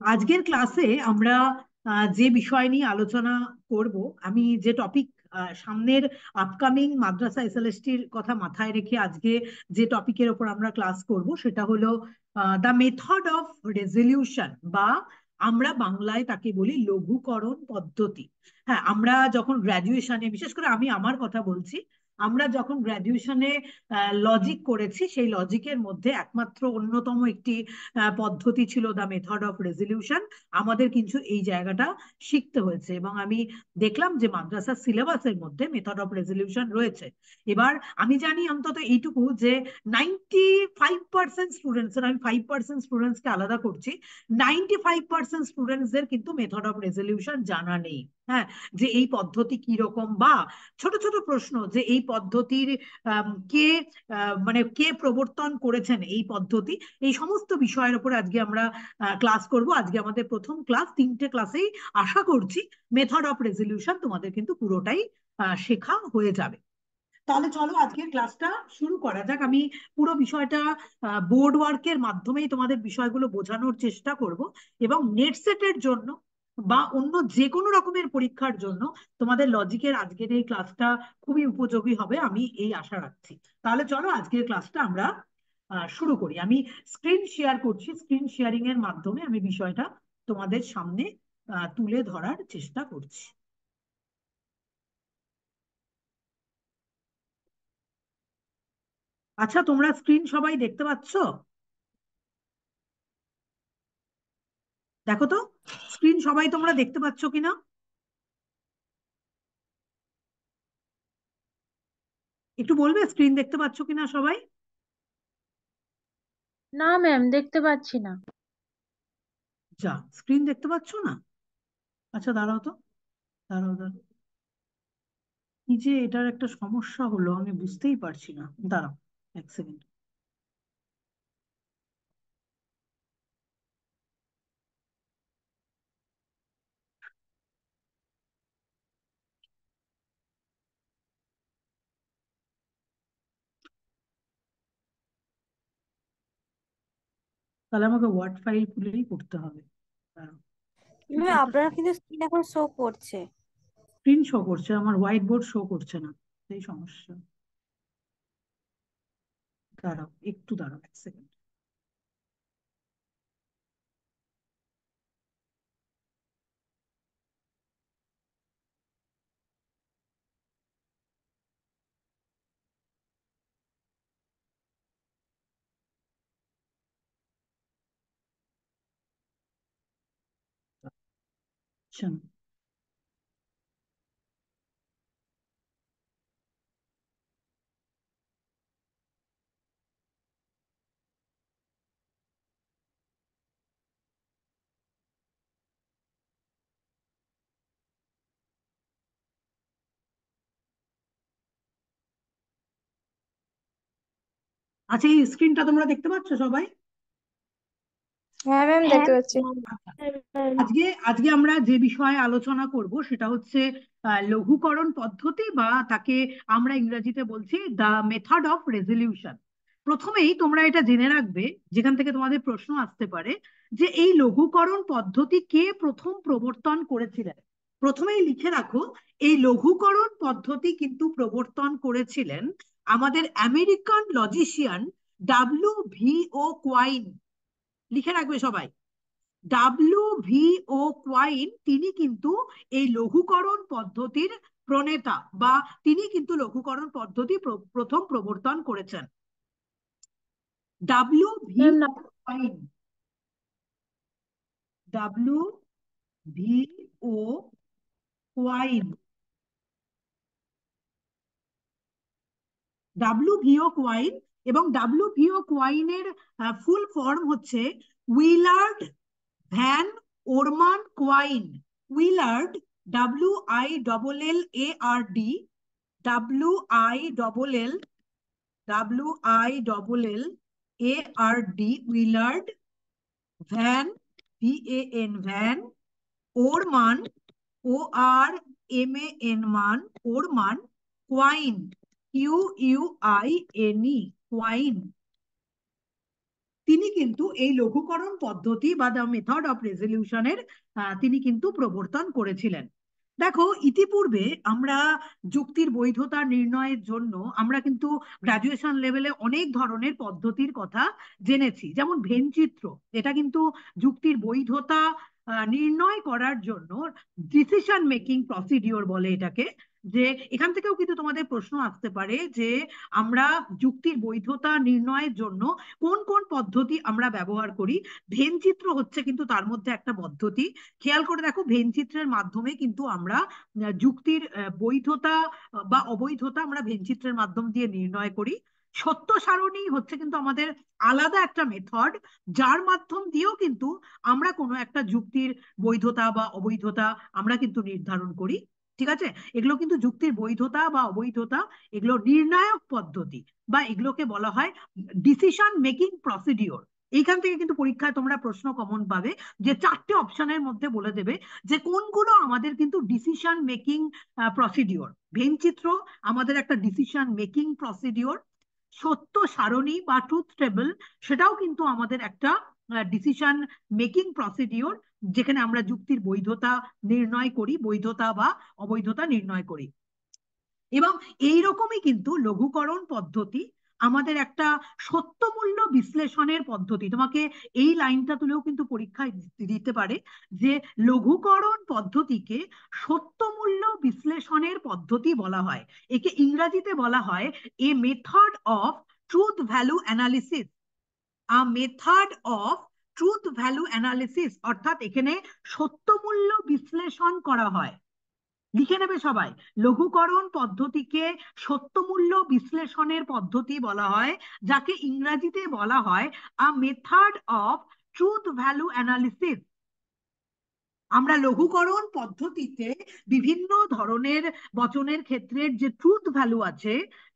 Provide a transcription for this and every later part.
আজকের ক্লাসে আমরা যে বিষয় নিয়ে আলোচনা করব, আমি যে টপিক সামনের আপকামিং মাদ্রাসা এসএলএসটির কথা মাথায় রেখে আজকে যে টপিকের ওপর আমরা ক্লাস করব সেটা হলো দ্য মেথড অফ রেজলিউশন, বা আমরা বাংলায় তাকে বলি লঘুকরণ পদ্ধতি। হ্যাঁ, আমরা যখন গ্র্যাজুয়েশনে, বিশেষ করে আমি আমার কথা বলছি, আমরা যখন গ্র্যাজুয়েশনে লজিক করেছি, সেই লজিকের মধ্যে একমাত্র অন্যতম একটি পদ্ধতি ছিল দ্য মেথড অফ রেজলিউশন। আমাদের কিন্তু এই জায়গাটা শিখতে হয়েছে, এবং আমি দেখলাম যে মাদ্রাসার সিলেবাসের মধ্যে মেথড অফ রেজলিউশন রয়েছে। এবার আমি জানি অন্তত এইটুকু যে 95% স্টুডেন্টস, আমি 5% স্টুডেন্টসকে আলাদা করছি, 95% স্টুডেন্টসদের কিন্তু মেথড অফ রেজলিউশন জানা নেই। হ্যাঁ, যে এই পদ্ধতি কি রকম, বা ছোট ছোট প্রশ্ন যে এই পদ্ধতির কে মানে কে প্রবর্তন করেছেন এই পদ্ধতি, এই সমস্ত বিষয়ের উপর আজকে আমরা ক্লাস করব। আজকে আমাদের প্রথম ক্লাস, 3টে ক্লাসেই আশা করছি মেথড অফ রেজলিউশন তোমাদের কিন্তু পুরোটাই শেখা হয়ে যাবে। তাহলে চলো আজকের ক্লাসটা শুরু করা যাক। আমি পুরো বিষয়টা বোর্ড ওয়ার্কের মাধ্যমেই তোমাদের বিষয়গুলো বোঝানোর চেষ্টা করব, এবং নেট সেটের জন্য বা অন্য যে কোনো রকমের পরীক্ষার জন্য তোমাদের লজিকের আজকের এই ক্লাসটা খুবই উপযোগী হবে, আমি এই আশা রাখছি। তাহলে চলো আজকের ক্লাসটা আমরা শুরু করি। আমি স্ক্রিন শেয়ার করছি, স্ক্রিন শেয়ারিং এর মাধ্যমে আমি বিষয়টা তোমাদের সামনে তুলে ধরার চেষ্টা করছি। আচ্ছা, তোমরা স্ক্রিন সবাই দেখতে পাচ্ছ? দেখো তো, স্ক্রিন সবাই তোমরা দেখতে পাচ্ছ কিনা? একটু বলবে স্ক্রিন দেখতে পাচ্ছ কিনা সবাই? না ম্যাম, দেখতে পাচ্ছি না। যা, স্ক্রিন দেখতে পাচ্ছ না? আচ্ছা, দাঁড়াও তো, দাঁড়াও দাঁড়াও, কি যে এটার একটা সমস্যা হলো আমি বুঝতেই পারছি না। দাঁড়াও, এক সেকেন্ড। তাহলে আমাকে ওয়ার্ড ফাইল খুলেই করতে হবে। দাঁড়াও, কি যে ম্যাম, একটা আপনার কিন্তু স্ক্রিন এখন শো করছে। স্ক্রিন শো করছে, আমার হোয়াইট বোর্ড শো করছে না, সেই সমস্যা। দাঁড়াও, একটু দাঁড়াও, এক সেকেন্ড। আচ্ছা, আচ্ছা, এই স্ক্রিনটা তোমরা দেখতে পাচ্ছ সবাই? হ্যাঁ ম্যাম, দেখতে পাচ্ছি। আচ্ছা, আজকে আজকে আমরা যে বিষয়ে আলোচনা করব সেটা হচ্ছে লঘুকরণ পদ্ধতি, বা তাকে আমরা ইংরেজিতে বলছি দ্য মেথড অফ রেজলিউশন। প্রথমেই তোমরা এটা জেনে রাখবে, যেখান থেকে তোমাদের প্রশ্ন আসতে পারে, যে এই লঘুকরণ পদ্ধতি কে প্রথম প্রবর্তন করেছিলেন। প্রথমেই লিখে রাখো, এই লঘুকরণ পদ্ধতি কিন্তু প্রবর্তন করেছিলেন আমাদের আমেরিকান লজিশিয়ান W.V.O. কোয়াইন। লিখে রাখবে সবাই, W.V.O. কোয়াইন, তিনি কিন্তু এই লঘুকরণ পদ্ধতির প্রণেতা, বা তিনি কিন্তু লঘুকরণ পদ্ধতি প্রথম প্রবর্তন করেছেন। ডাব্লিউ ভি ম্যাম না। ও কোয়াইন, W.V.O. কোয়াইন, W.V.O. কোয়াইন। এবং W.V.O. কোয়াইনের ফুল ফর্ম হচ্ছে Willard Van Orman Quine. Willard, WILLARD, WILL, WILLARD, Willard Van, VAN, Van Orman, ORMAN, man Orman Quine, QUINE, Quine. তিনি কিন্তু এই লঘুকরণ পদ্ধতি বা দ্য মেথড অফ রেজলিউশনের তিনি কিন্তু প্রবর্তন করেছিলেন। দেখো, ইতিপূর্বে আমরা যুক্তির বৈধতা নির্ণয়ের জন্য আমরা কিন্তু গ্রাজুয়েশন লেভেলে অনেক ধরনের পদ্ধতির কথা জেনেছি, যেমন ভেনচিত্র। এটা কিন্তু যুক্তির বৈধতা নির্ণয় করার জন্য ডিসিশন মেকিং প্রসিডিওর বলে এটাকে। যে এখান থেকেও কিন্তু তোমাদের প্রশ্ন আসতে পারে যে আমরা যুক্তির বৈধতা নির্ণয়ের জন্য কোন কোন পদ্ধতি আমরা ব্যবহার করি। ভেনচিত্র হচ্ছে কিন্তু তার মধ্যে একটা পদ্ধতি। খেয়াল করে দেখো, ভেনচিত্রের মাধ্যমে কিন্তু আমরা যুক্তির বৈধতা বা অবৈধতা আমরা ভেনচিত্রের মাধ্যম দিয়ে নির্ণয় করি। সত্য সারণী হচ্ছে কিন্তু আমাদের আলাদা একটা মেথড, যার মাধ্যম দিয়েও কিন্তু আমরা কোনো একটা যুক্তির বৈধতা বা অবৈধতা আমরা কিন্তু নির্ধারণ করি। ঠিক আছে? এগুলো কিন্তু যুক্তির বৈধতা বা অবৈধতা, এগুলো নির্ণায়ক পদ্ধতি, বা এগুলোকে বলা হয় ডিসিশন মেকিং প্রসিডিওর। এইখান থেকে কিন্তু পরীক্ষায় তোমরা প্রশ্ন কমন পাবে, যে চারটে অপশনের মধ্যে বলে দেবে যে কোনগুলো আমাদের কিন্তু ডিসিশন মেকিং প্রসিডিওর। ভেনচিত্র আমাদের একটা ডিসিশন মেকিং প্রসিডিওর। সত্য সারণী বা ট্রুথ টেবল, সেটাও কিন্তু আমাদের একটা ডিসিশন মেকিং প্রসিডিওর, যেখানে আমরা যুক্তির বৈধতা নির্ণয় করি, বৈধতা বা অবৈধতা নির্ণয় করি। এবং এই রকমই কিন্তু লঘুকরণ পদ্ধতি আমাদের একটা সত্যমূল্য বিশ্লেষণের পদ্ধতি। তোমাকে এই লাইনটা তুলেও কিন্তু পরীক্ষায় দিতে পারে, যে লঘুকরণ পদ্ধতিকে সত্যমূল্য বিশ্লেষণের পদ্ধতি বলা হয়। একে ইংরেজিতে বলা হয় এ method of truth value analysis. A method of truth value analysis, অর্থাৎ এখানে সত্যমূল্য বিশ্লেষণ করা হয়। লিখে নেবে সবাই, লঘুকরণ পদ্ধতিকে সত্যমূল্য বিশ্লেষণের পদ্ধতি বলা হয়, যাকে ইংরেজিতে বলা হয় আ method of truth value analysis. আমরা লঘুকরণ পদ্ধতিতে বিভিন্ন ধরনের বচনের ক্ষেত্রে যে ট্রুথ ভ্যালু আছে,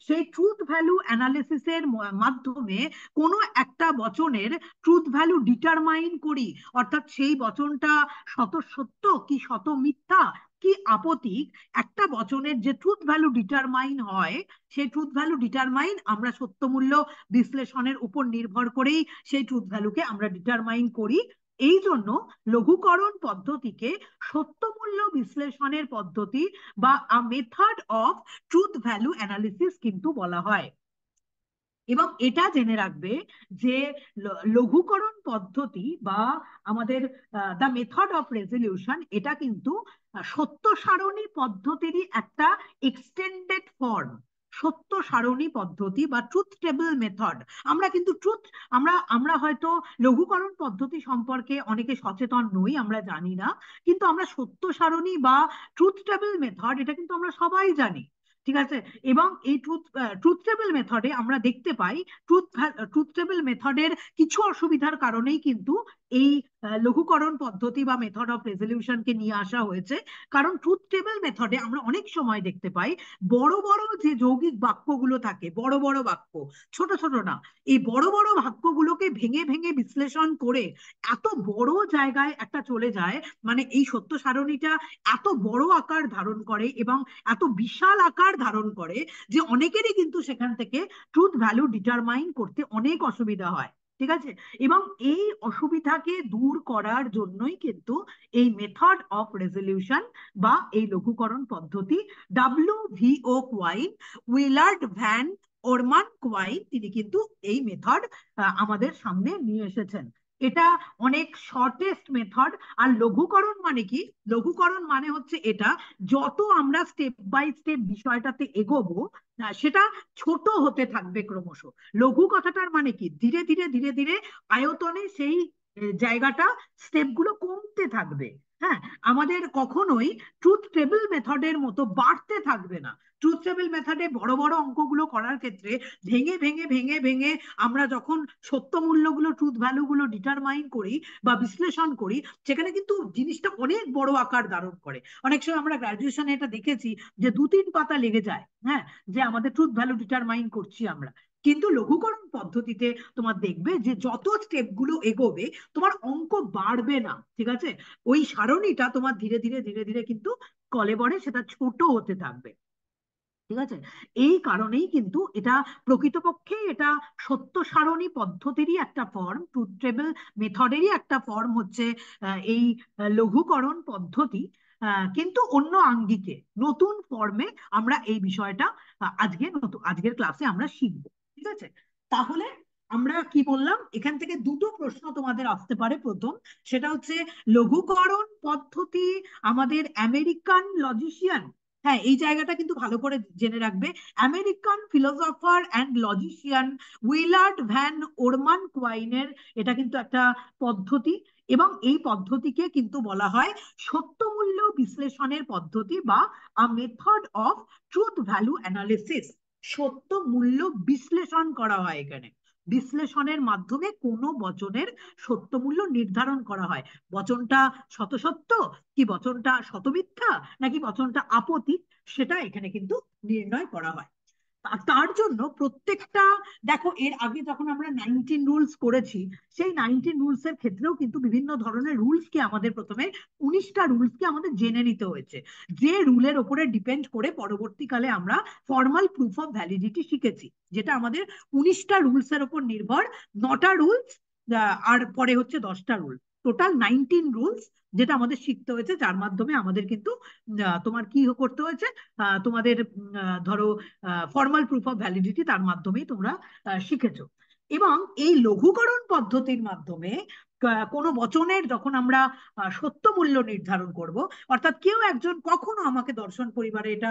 সেই ট্রুথ ভ্যালু অ্যানালিসিসের মাধ্যমে কোনো একটা বচনের ট্রুথ ভ্যালু ডিটারমাইন করি। অর্থাৎ সেই বচনটা শত সত্য কি শত মিথ্যা কি আপত্তিক, একটা বচনের যে ট্রুথ ভ্যালু ডিটারমাইন হয়, সেই ট্রুথ ভ্যালু ডিটারমাইন আমরা সত্যমূল্য বিশ্লেষণের উপর নির্ভর করেই সেই ট্রুথ ভ্যালুকে আমরা ডিটারমাইন করি। এই জন্য লঘুকরণ পদ্ধতিকে সত্যমূল্য বিশ্লেষণের পদ্ধতি বা আ method of truth value analysis কিন্তু বলা হয়। এবং এটা জেনে রাখবে যে লঘুকরণ পদ্ধতি বা আমাদের দ্য মেথড অফ রেজলিউশন, এটা কিন্তু সত্য সারণী পদ্ধতিরই একটা এক্সটেন্ডেড ফর্ম। সত্য সারণী পদ্ধতি বা ট্রুথ টেবল মেথড। আমরা কিন্তু আমরা আমরা হয়তো লঘুকরণ পদ্ধতি সম্পর্কে অনেকে সচেতন নই, আমরা জানি না, কিন্তু আমরা সত্য সারণী বা ট্রুথ টেবল মেথড এটা কিন্তু আমরা সবাই জানি। ঠিক আছে? এবং এই ট্রুথ টেবল মেথডে আমরা দেখতে পাই, ট্রুথ টেবল মেথডের কিছু অসুবিধার কারণেই কিন্তু এই লঘুকরণ পদ্ধতি বা মেথড অফ রেজলিউশনকে নিয়ে আসা হয়েছে। কারণ ট্রুথ টেবল মেথডে আমরা অনেক সময় দেখতে পাই বড় বড় যে যৌগিক বাক্যগুলো থাকে, বড় বড় বাক্য, ছোট ছোট না, এই বড় বড় বাক্যগুলোকে ভেঙে ভেঙে বিশ্লেষণ করে এত বড় জায়গায় একটা চলে যায়, মানে এই সত্য সারণীটা এত বড় আকার ধারণ করে এবং এত বিশাল আকার ধারণ করে যে অনেকেরই কিন্তু সেখান থেকে ট্রুথ ভ্যালু ডিটারমাইন করতে অনেক অসুবিধা হয়। ঠিক আছে? এবং এই অসুবিধাকে দূর করার জন্যই কিন্তু এই মেথড অফ রেজলিউশন বা এই লঘুকরণ পদ্ধতি, WVO কোয়াইন, উইলার্ড ভ্যান ওরমান কোয়াইন, তিনি কিন্তু এই মেথড আমাদের সামনে নিয়ে এসেছেন। এটা অনেক শর্টেস্ট মেথড। আর লঘুকরণ মানে কি? লঘুকরণ মানে হচ্ছে এটা, যত আমরা স্টেপ বাই স্টেপ বিষয়টাতে এগোবো সেটা ছোট হতে থাকবে ক্রমশ। লঘু কথাটার মানে কি? ধীরে ধীরে ধীরে ধীরে আয়তনে সেই জায়গাটা, স্টেপগুলো কমতে থাকবে। হ্যাঁ, আমাদের কখনোই ট্রুথ টেবিল মেথডের মতো বাড়তে থাকবে না। ট্রুথ টেবিল মেথডে বড় বড় অঙ্কগুলো করার ক্ষেত্রে ভেঙে ভেঙে ভেঙে ভেঙে আমরা যখন সত্য মূল্যগুলো, ট্রুথ ভ্যালুগুলো ডিটারমাইন করি বা বিশ্লেষণ করি, সেখানে কিন্তু জিনিসটা অনেক বড় আকার ধারণ করে। অনেক সময় আমরা গ্রাজুয়েশনে এটা দেখেছি যে 2-3 পাতা লেগে যায়, হ্যাঁ, যে আমাদের ট্রুথ ভ্যালু ডিটারমাইন করছি আমরা। কিন্তু লঘুকরণ পদ্ধতিতে তোমার দেখবে যে যত স্টেপ গুলো এগোবে তোমার অঙ্ক বাড়বে না। ঠিক আছে? ওই সারণীটা তোমার ধীরে ধীরে ধীরে ধীরে কিন্তু কলেবরে সেটা ছোট হতে থাকবে। ঠিক আছে? এই কারণেই কিন্তু এটা প্রকৃতপক্ষে এটা সত্য সারণী পদ্ধতিরই একটা ফর্ম, ট্রুথ টেবিল মেথডেরই একটা ফর্ম হচ্ছে এই লঘুকরণ পদ্ধতি। কিন্তু অন্য আঙ্গিকে নতুন ফর্মে আমরা এই বিষয়টা আজকের ক্লাসে আমরা শিখবো। ঠিক আছে? তাহলে আমরা কি বললাম, এখান থেকে দুটো প্রশ্ন তোমাদের আসতে পারে। প্রথম, সেটা হচ্ছে লঘুকরণ পদ্ধতি আমাদের আমেরিকান লজিশিয়ান, হ্যাঁ এই জায়গাটা কিন্তু ভালো করে জেনে রাখবে, American philosopher and logician Willard Van Orman কোয়াইনের এটা কিন্তু একটা পদ্ধতি, এবং এই পদ্ধতিকে কিন্তু বলা হয় সত্যমূল্য বিশ্লেষণের পদ্ধতি বা আ method of truth value analysis. সত্য মূল্য বিশ্লেষণ করা হয় এখানে, বিশ্লেষণের মাধ্যমে কোনো বচনের সত্য মূল্য নির্ধারণ করা হয়। বচনটা শতসত্য কি বচনটা শতমিথ্যা নাকি বচনটা আপতিত, সেটা এখানে কিন্তু নির্ণয় করা হয়। তার জন্য প্রত্যেকটা, দেখো এর আগে যখন আমরা 19 রুলস করেছি, সেই 19 রুলস এর ক্ষেত্রেও কিন্তু বিভিন্ন ধরনের রুলসকে আমাদের প্রথমে 19টা রুলসকে আমাদের জেনে নিতে হয়েছে, যে রুলের ওপরে ডিপেন্ড করে পরবর্তীকালে আমরা ফর্মাল প্রুফ অফ ভ্যালিডিটি শিখেছি, যেটা আমাদের 19টা রুলস এর ওপর নির্ভর। 9টা রুলস আর পরে হচ্ছে 10টা রুল, টোটাল 19 রুলস যেটা আমাদের শিখতে হয়েছে, যার মাধ্যমে আমাদের কিন্তু তোমার কি করতে হয়েছে, তোমাদের ধরো ফর্মাল প্রুফ অফ ভ্যালিডিটি তার মাধ্যমেই তোমরা শিখেছো। এবং এই লঘুকরণ পদ্ধতির মাধ্যমে কোনো বচনের যখন আমরা সত্য মূল্য নির্ধারণ করব, অর্থাৎ কেউ একজন কখনো আমাকে দর্শন পরিবারে এটা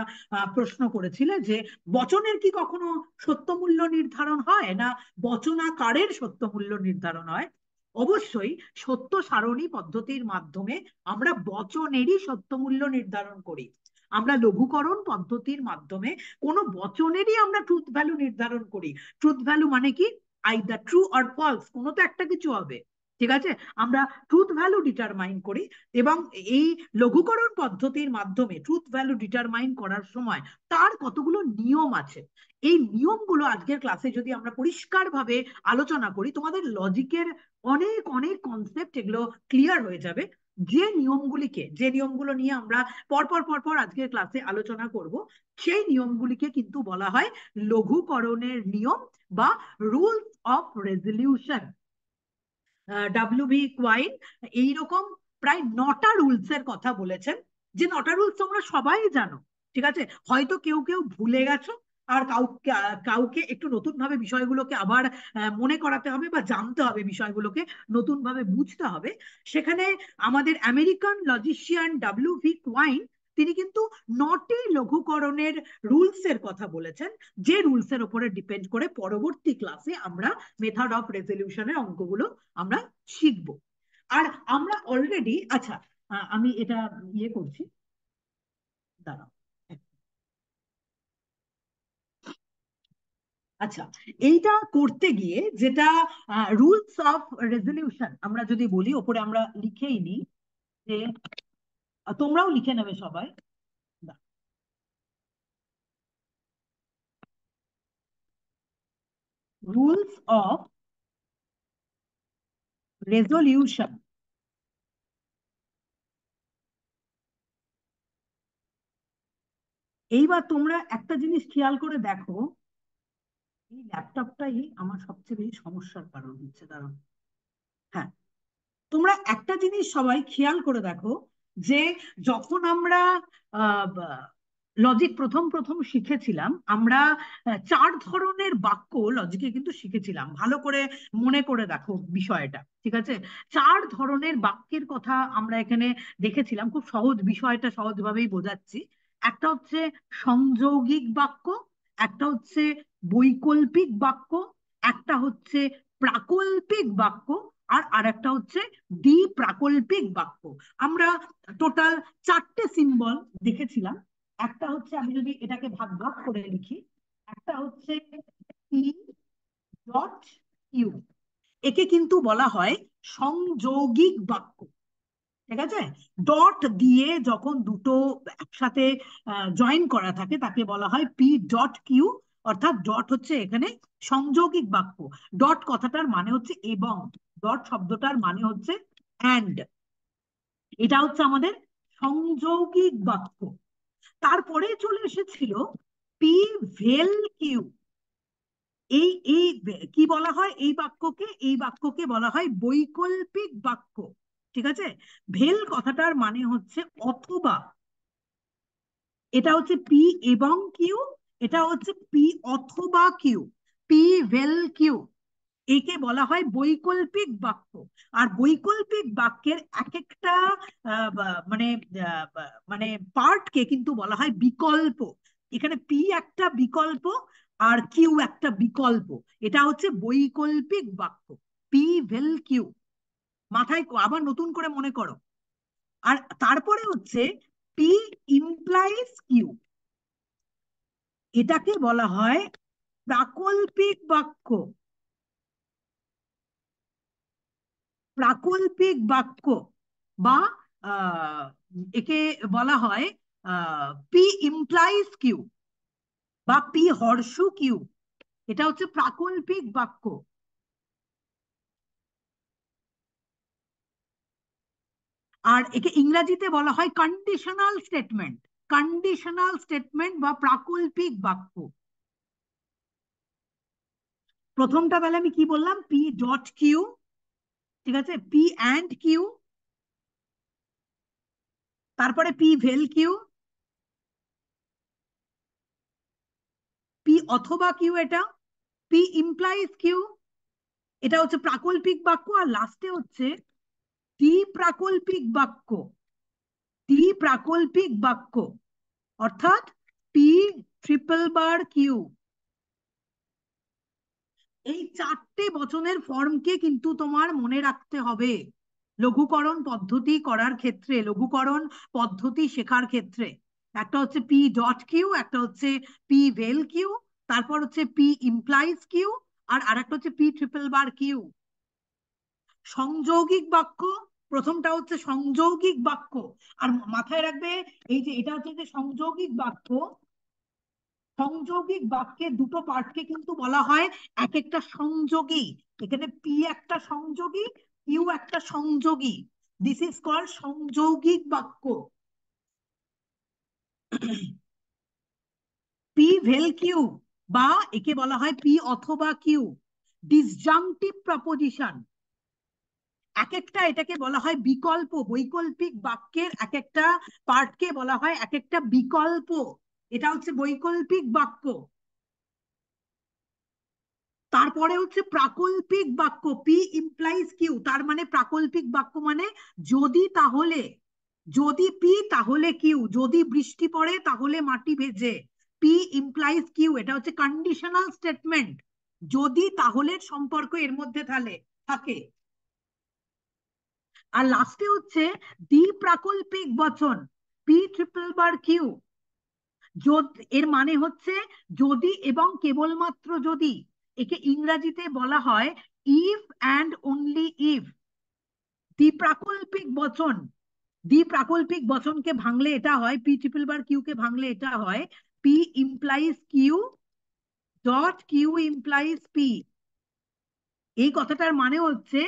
প্রশ্ন করেছিল যে বচনের কি কখনো সত্য মূল্য নির্ধারণ হয় না বচনাকারের সত্য মূল্য নির্ধারণ হয়? অবশ্যই সত্য সারণী পদ্ধতির মাধ্যমে আমরা বচনেরই সত্য মূল্য নির্ধারণ করি। আমরা লঘুকরণ পদ্ধতির মাধ্যমে কোনো বচনেরই আমরা ট্রুথ ভ্যালু নির্ধারণ করি। ট্রুথ ভ্যালু মানে কি, আইদার ট্রু অর ফলস, কোনো তো একটা কিছু হবে। ঠিক আছে? আমরা ট্রুথ ভ্যালু ডিটারমাইন করি, এবং এই লঘুকরণ পদ্ধতির মাধ্যমে ট্রুথ ভ্যালু ডিটারমাইন করার সময় তার কতগুলো নিয়ম আছে। এই নিয়মগুলো আজকের ক্লাসে যদি আমরা পরিষ্কারভাবে আলোচনা করি, তোমাদের লজিকের অনেক অনেক কনসেপ্ট এগুলো ক্লিয়ার হয়ে যাবে। যে নিয়মগুলো নিয়ে আমরা পরপর পরপর আজকের ক্লাসে আলোচনা করব, সেই নিয়মগুলিকে কিন্তু বলা হয় লঘুকরণের নিয়ম বা রুলস অফ রেজলিউশন। W.B. কোয়াইন এইরকম প্রায় 9টা রুলস এর কথা বলেছেন, যে 9টা রুলস তোমরা সবাই জানো। ঠিক আছে? হয়তো কেউ কেউ ভুলে গেছো, আর কাউকে কাউকে একটু নতুন ভাবে বিষয়গুলোকে আবার মনে করাতে হবে বা জানতে হবে, বিষয়গুলোকে নতুন ভাবে বুঝতে হবে। সেখানে আমাদের আমেরিকান লজিশিয়ান W.B. কোয়াইন তিনি কিন্তু 9টি লঘুকরণের রুলস এর কথা বলেছেন, যে রুলস এর উপরে ডিপেন্ড করে পরবর্তী ক্লাসে আমরা মেথড অফ রেজলিউশনের অঙ্কগুলো আমরা শিখবো। আর আমরা অলরেডি, আচ্ছা আমি এটা ইয়ে করছি, দাঁড়াও। আচ্ছা, এইটা করতে গিয়ে যেটা রুলস অফ রেজলিউশন আমরা যদি বলি, ওপরে আমরা লিখেই নিই, যে তোমরাও লিখে নেবে সবাই। Rules of resolution. এইবার তোমরা একটা জিনিস খেয়াল করে দেখো, এই ল্যাপটপটাই আমার সবচেয়ে বেশি সমস্যার কারণ হচ্ছে, দাঁড়াও। হ্যাঁ, তোমরা একটা জিনিস সবাই খেয়াল করে দেখো, যে যখন আমরা লজিক প্রথম প্রথম শিখেছিলাম, আমরা 4 ধরনের বাক্য লজিকে কিন্তু শিখেছিলাম। ভালো করে মনে করে দেখো বিষয়টা। ঠিক আছে? 4 ধরনের বাক্যের কথা আমরা এখানে দেখেছিলাম, খুব সহজ, বিষয়টা সহজভাবেই বোঝাচ্ছি। একটা হচ্ছে সংযৌগিক বাক্য, একটা হচ্ছে বৈকল্পিক বাক্য, একটা হচ্ছে প্রাকল্পিক বাক্য, আর আরেকটা হচ্ছে দ্বিপ্রাকল্পিক বাক্য। আমরা টোটাল 4টে সিম্বল দেখেছিলাম। একটা হচ্ছে, আমি যদি এটাকে ভাগ ভাগ করে লিখি, একটা হচ্ছে P.Q, একে কিন্তু বলা হয় সংযৌগিক বাক্য। ঠিক আছে? ডট দিয়ে যখন দুটো একসাথে জয়েন করা থাকে তাকে বলা হয় P.Q, অর্থাৎ ডট হচ্ছে এখানে সংযৌগিক বাক্য। ডট কথাটার মানে হচ্ছে এবং, ডট শব্দটার মানে হচ্ছে অ্যান্ড। এটা হচ্ছে আমাদের সংযৌগিক বাক্য। তারপরে চলে এসেছিল পি ভেল কিউ, এই এই কি বলা হয় এই বাক্যকে বলা হয় বৈকল্পিক বাক্য। ঠিক আছে? ভেল কথাটার মানে হচ্ছে অথবা, এটা হচ্ছে পি এবং কিউ, এটা হচ্ছে পি অথবা কিউ, পি ভেল কিউ, একে বলা হয় বৈকল্পিক বাক্য। আর বৈকল্পিক বাক্যের এক একটা মানে মানে পার্টকে কিন্তু বলা হয় বিকল্প। এখানে পি একটা বিকল্প আর কিউ একটা বিকল্প, এটা হচ্ছে বৈকল্পিক বাক্য, পি ভেল কিউ। মাথায় আবার নতুন করে মনে করো। আর তারপরে হচ্ছে পি ইমপ্লাইজ কিউ, এটাকে বলা হয় প্রাকল্পিক বাক্য। প্রাকল্পিক বাক্য বা আহ, একে বলা হয় পি ইমপ্লাইজ কিউ বা পি হর্ষু কিউ, এটা হচ্ছে প্রাকল্পিক বাক্য। আর একে ইংরেজিতে বলা হয় কন্ডিশনাল স্টেটমেন্ট, কন্ডিশনাল স্টেটমেন্ট বা প্রাকল্পিক বাক্য। প্রথমটা বেলা আমি কি বললাম? পি ডট কিউ, ঠিক আছে, পি অ্যান্ড কিউ, তারপরে পি ভেল কিউ, পি অথবা কিউ, এটা পি ইমপ্লাইজ কিউ, এটা হচ্ছে প্রাকল্পিক বাক্য। আর লাস্টে হচ্ছে টি প্রাকল্পিক বাক্য, টি প্রাকল্পিক বাক্য, অর্থাৎ পি ট্রিপল বার কিউ। এই চারটে বচনের ফর্মকে কিন্তু তোমার মনে রাখতে হবে লঘুকরণ পদ্ধতি করার ক্ষেত্রে, লঘুকরণ পদ্ধতি শেখার ক্ষেত্রে। একটা হচ্ছে পি ডট কিউ, একটা হচ্ছে পি ভেল কিউ, তারপর হচ্ছে পি ইমপ্লাইজ কিউ, আর আরেকটা হচ্ছে পি ট্রিপল বার কিউ। সংযৌগিক বাক্য, প্রথমটা হচ্ছে সংযৌগিক বাক্য। আর মাথায় রাখবে, এই যে এটা হচ্ছে যে সংযৌগিক বাক্য, সংযৌগিক বাক্যের দুটো পার্টকে কিন্তু বলা হয় এক একটা সংযোগী। এখানে পি একটা সংযোগী, কিউ একটা সংযোগী, দিস ইজ কল্ড সংযৌগিক বাক্য। পি ভেল কিউ বা একে বলা হয় পি অথবা কিউ, ডিসজাংটিভ প্রপোজিশন। এক একটা এটাকে বলা হয় বিকল্প, বৈকল্পিক বাক্যের এক একটা পার্টকে বলা হয় এক একটা বিকল্প, এটা হচ্ছে বৈকল্পিক বাক্য। তারপরে হচ্ছে প্রাকল্পিক বাক্য, পি ইমপ্লাইজ কিউ, তার মানে প্রাকল্পিক বাক্য মানে যদি তাহলে, যদি পি তাহলে কিউ, যদি বৃষ্টি পড়ে তাহলে মাটি ভেজে, পি ইমপ্লাইজ কিউ, এটা হচ্ছে কন্ডিশনাল স্টেটমেন্ট, যদি তাহলে সম্পর্ক এর মধ্যে থাকে। আর লাস্টে হচ্ছে দ্বি প্রাকল্পিক বচন, পি ট্রিপল বার কিউ, এর মানে হচ্ছে যদি এবং কেবলমাত্র যদি। একে ইংরেজিতে বলা হয় ইফ অ্যান্ড অনলি ইফ। দ্বিপ্রাকল্পিক বচন, দ্বিপ্রাকল্পিক বচনকে ভাঙলে এটা হয়, পি ট্রিপল বার কিউ কে ভাঙলে এটা হয় P implies Q dot Q implies P. এই কথাটার মানে হচ্ছে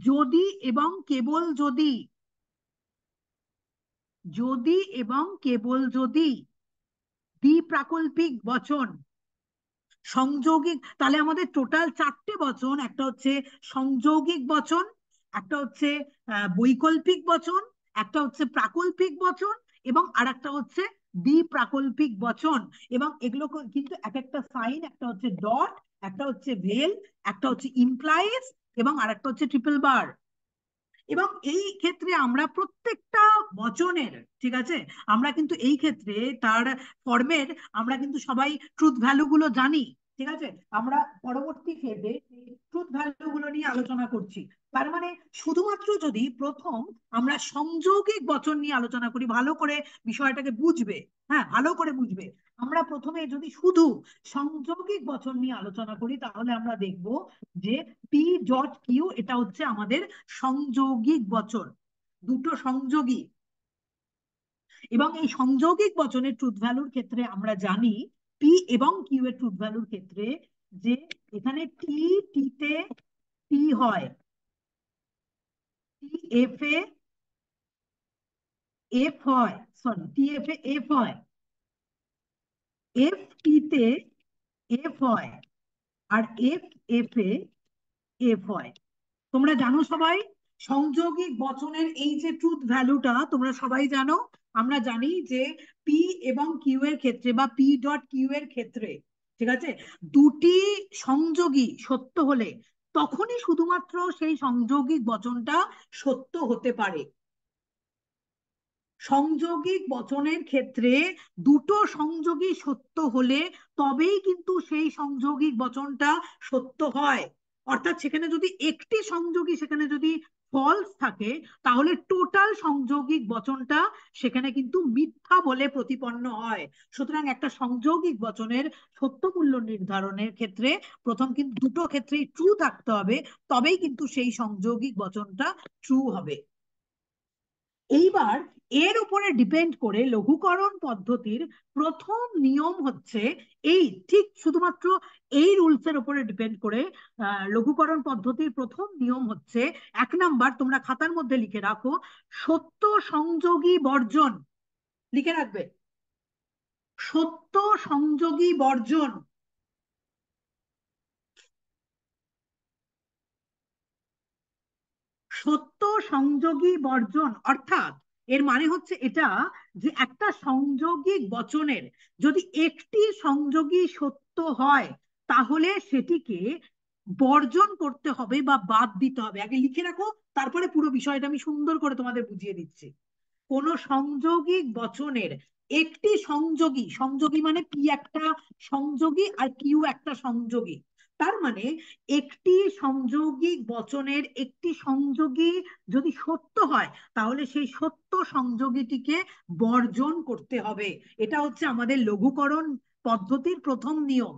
যদি এবং কেবল যদি, যদি এবং কেবল যদি দ্বিপ্রাকল্পিক বচন সংযৌগিক, তাহলে আমাদের টোটাল চারটে বচন, একটা হচ্ছে সংযৌগিক বচন, একটা হচ্ছে বৈকল্পিক বচন, একটা হচ্ছে প্রাকল্পিক বচন, এবং আর একটা হচ্ছে দ্বিপ্রাকল্পিক বচন। এবং এগুলো কিন্তু এক একটা সাইন, একটা হচ্ছে ডট, একটা হচ্ছে ভেল, একটা হচ্ছে ইমপ্লাইজ, এবং আর একটা হচ্ছে ট্রিপল বার। এবং এই ক্ষেত্রে আমরা প্রত্যেকটা বচনের, ঠিক আছে, আমরা কিন্তু এই ক্ষেত্রে তার ফর্মের আমরা কিন্তু সবাই ট্রুথ ভ্যালু গুলো জানি। ঠিক আছে? আমরা পরবর্তী ফেজে ট্রুথ ভ্যালু গুলো নিয়ে আলোচনা করছি। তার মানে শুধুমাত্র যদি প্রথম আমরা সংযৌগিক বচন নিয়ে আলোচনা করি, ভালো করে বিষয়টাকে বুঝবে, হ্যাঁ ভালো করে বুঝবে। আমরা প্রথমে যদি শুধু সংযৌগিক বচন নিয়ে আলোচনা করি তাহলে আমরা দেখব যে পি ডট কিউ এটা হচ্ছে আমাদের সংযৌগিক বচন, দুটো সংযোগী। এবং এই সংযৌগিক বচনের ট্রুথ ভ্যালুর ক্ষেত্রে আমরা জানি পি এবং কিউ এর ট্রুথ ভ্যালুর ক্ষেত্রে যে এখানে টি টিতে টি হয়, টি এফ এ এফ হয়, সরি টি এফ এ এফ হয়, এফ টি তে এফ হয়, আর এফ এফ এ এফ হয়। তোমরা জানো সবাই সংযোগিক বচনের এই যে ট্রুথ ভ্যালুটা তোমরা সবাই জানো। আমরা জানি যে পি এবং কিউ এর ক্ষেত্রে বা পি ডট কিউ এর ক্ষেত্রে, ঠিক আছে, দুটি সংযোগী সত্য হলে তখনই শুধুমাত্র সেই সংযোগিক বচনটা সত্য হতে পারে। সংযোগিক বচনের ক্ষেত্রে দুটো সংযোগী সত্য হলে তবেই কিন্তু সেই সংযোগিক বচনটা সত্য হয়। অর্থাৎ সেখানে যদি একটি সংযোগী সেখানে যদি ফলস থাকে, তাহলে টোটাল সংযোগিক বচনটা সেখানে কিন্তু মিথ্যা বলে প্রতিপন্ন হয়। সুতরাং একটা সংযোগিক বচনের সত্য মূল্য নির্ধারণের ক্ষেত্রে প্রথম কিন্তু দুটো ক্ষেত্রেই ট্রু থাকতে হবে, তবেই কিন্তু সেই সংযোগিক বচনটা ট্রু হবে। এইবার এর উপরে ডিপেন্ড করে লঘুকরণ পদ্ধতির প্রথম নিয়ম হচ্ছে এই, ঠিক শুধুমাত্র এই রুলস এর উপরে ডিপেন্ড করে লঘুকরণ পদ্ধতির প্রথম নিয়ম হচ্ছে, 1 নাম্বার তোমরা খাতার মধ্যে লিখে রাখো, সত্য সংযোগী বর্জন। লিখে রাখবে, সত্য সংযোগী বর্জন। সত্য সংযোগী বর্জন অর্থাৎ এর মানে হচ্ছে এটা যে একটা সংযোগিক বচনের যদি একটি সংযোগী সত্য হয়, তাহলে সেটিকে বর্জন করতে হবে বা বাদ দিতে হবে। আগে লিখে রাখো, তারপরে পুরো বিষয়টা আমি সুন্দর করে তোমাদের বুঝিয়ে দিচ্ছি। কোন সংযোগিক বচনের একটি সংযোগী, সংযোগী মানে পি একটা সংযোগী আর কিউ একটা সংযোগী, তার মানে একটি সংযোগিক বচনের একটি সংযোগী যদি সত্য হয়, তাহলে সেই সত্য সংযোগীটিকে বর্জন করতে হবে। এটা হচ্ছে আমাদের লঘুকরণ পদ্ধতির প্রথম নিয়ম।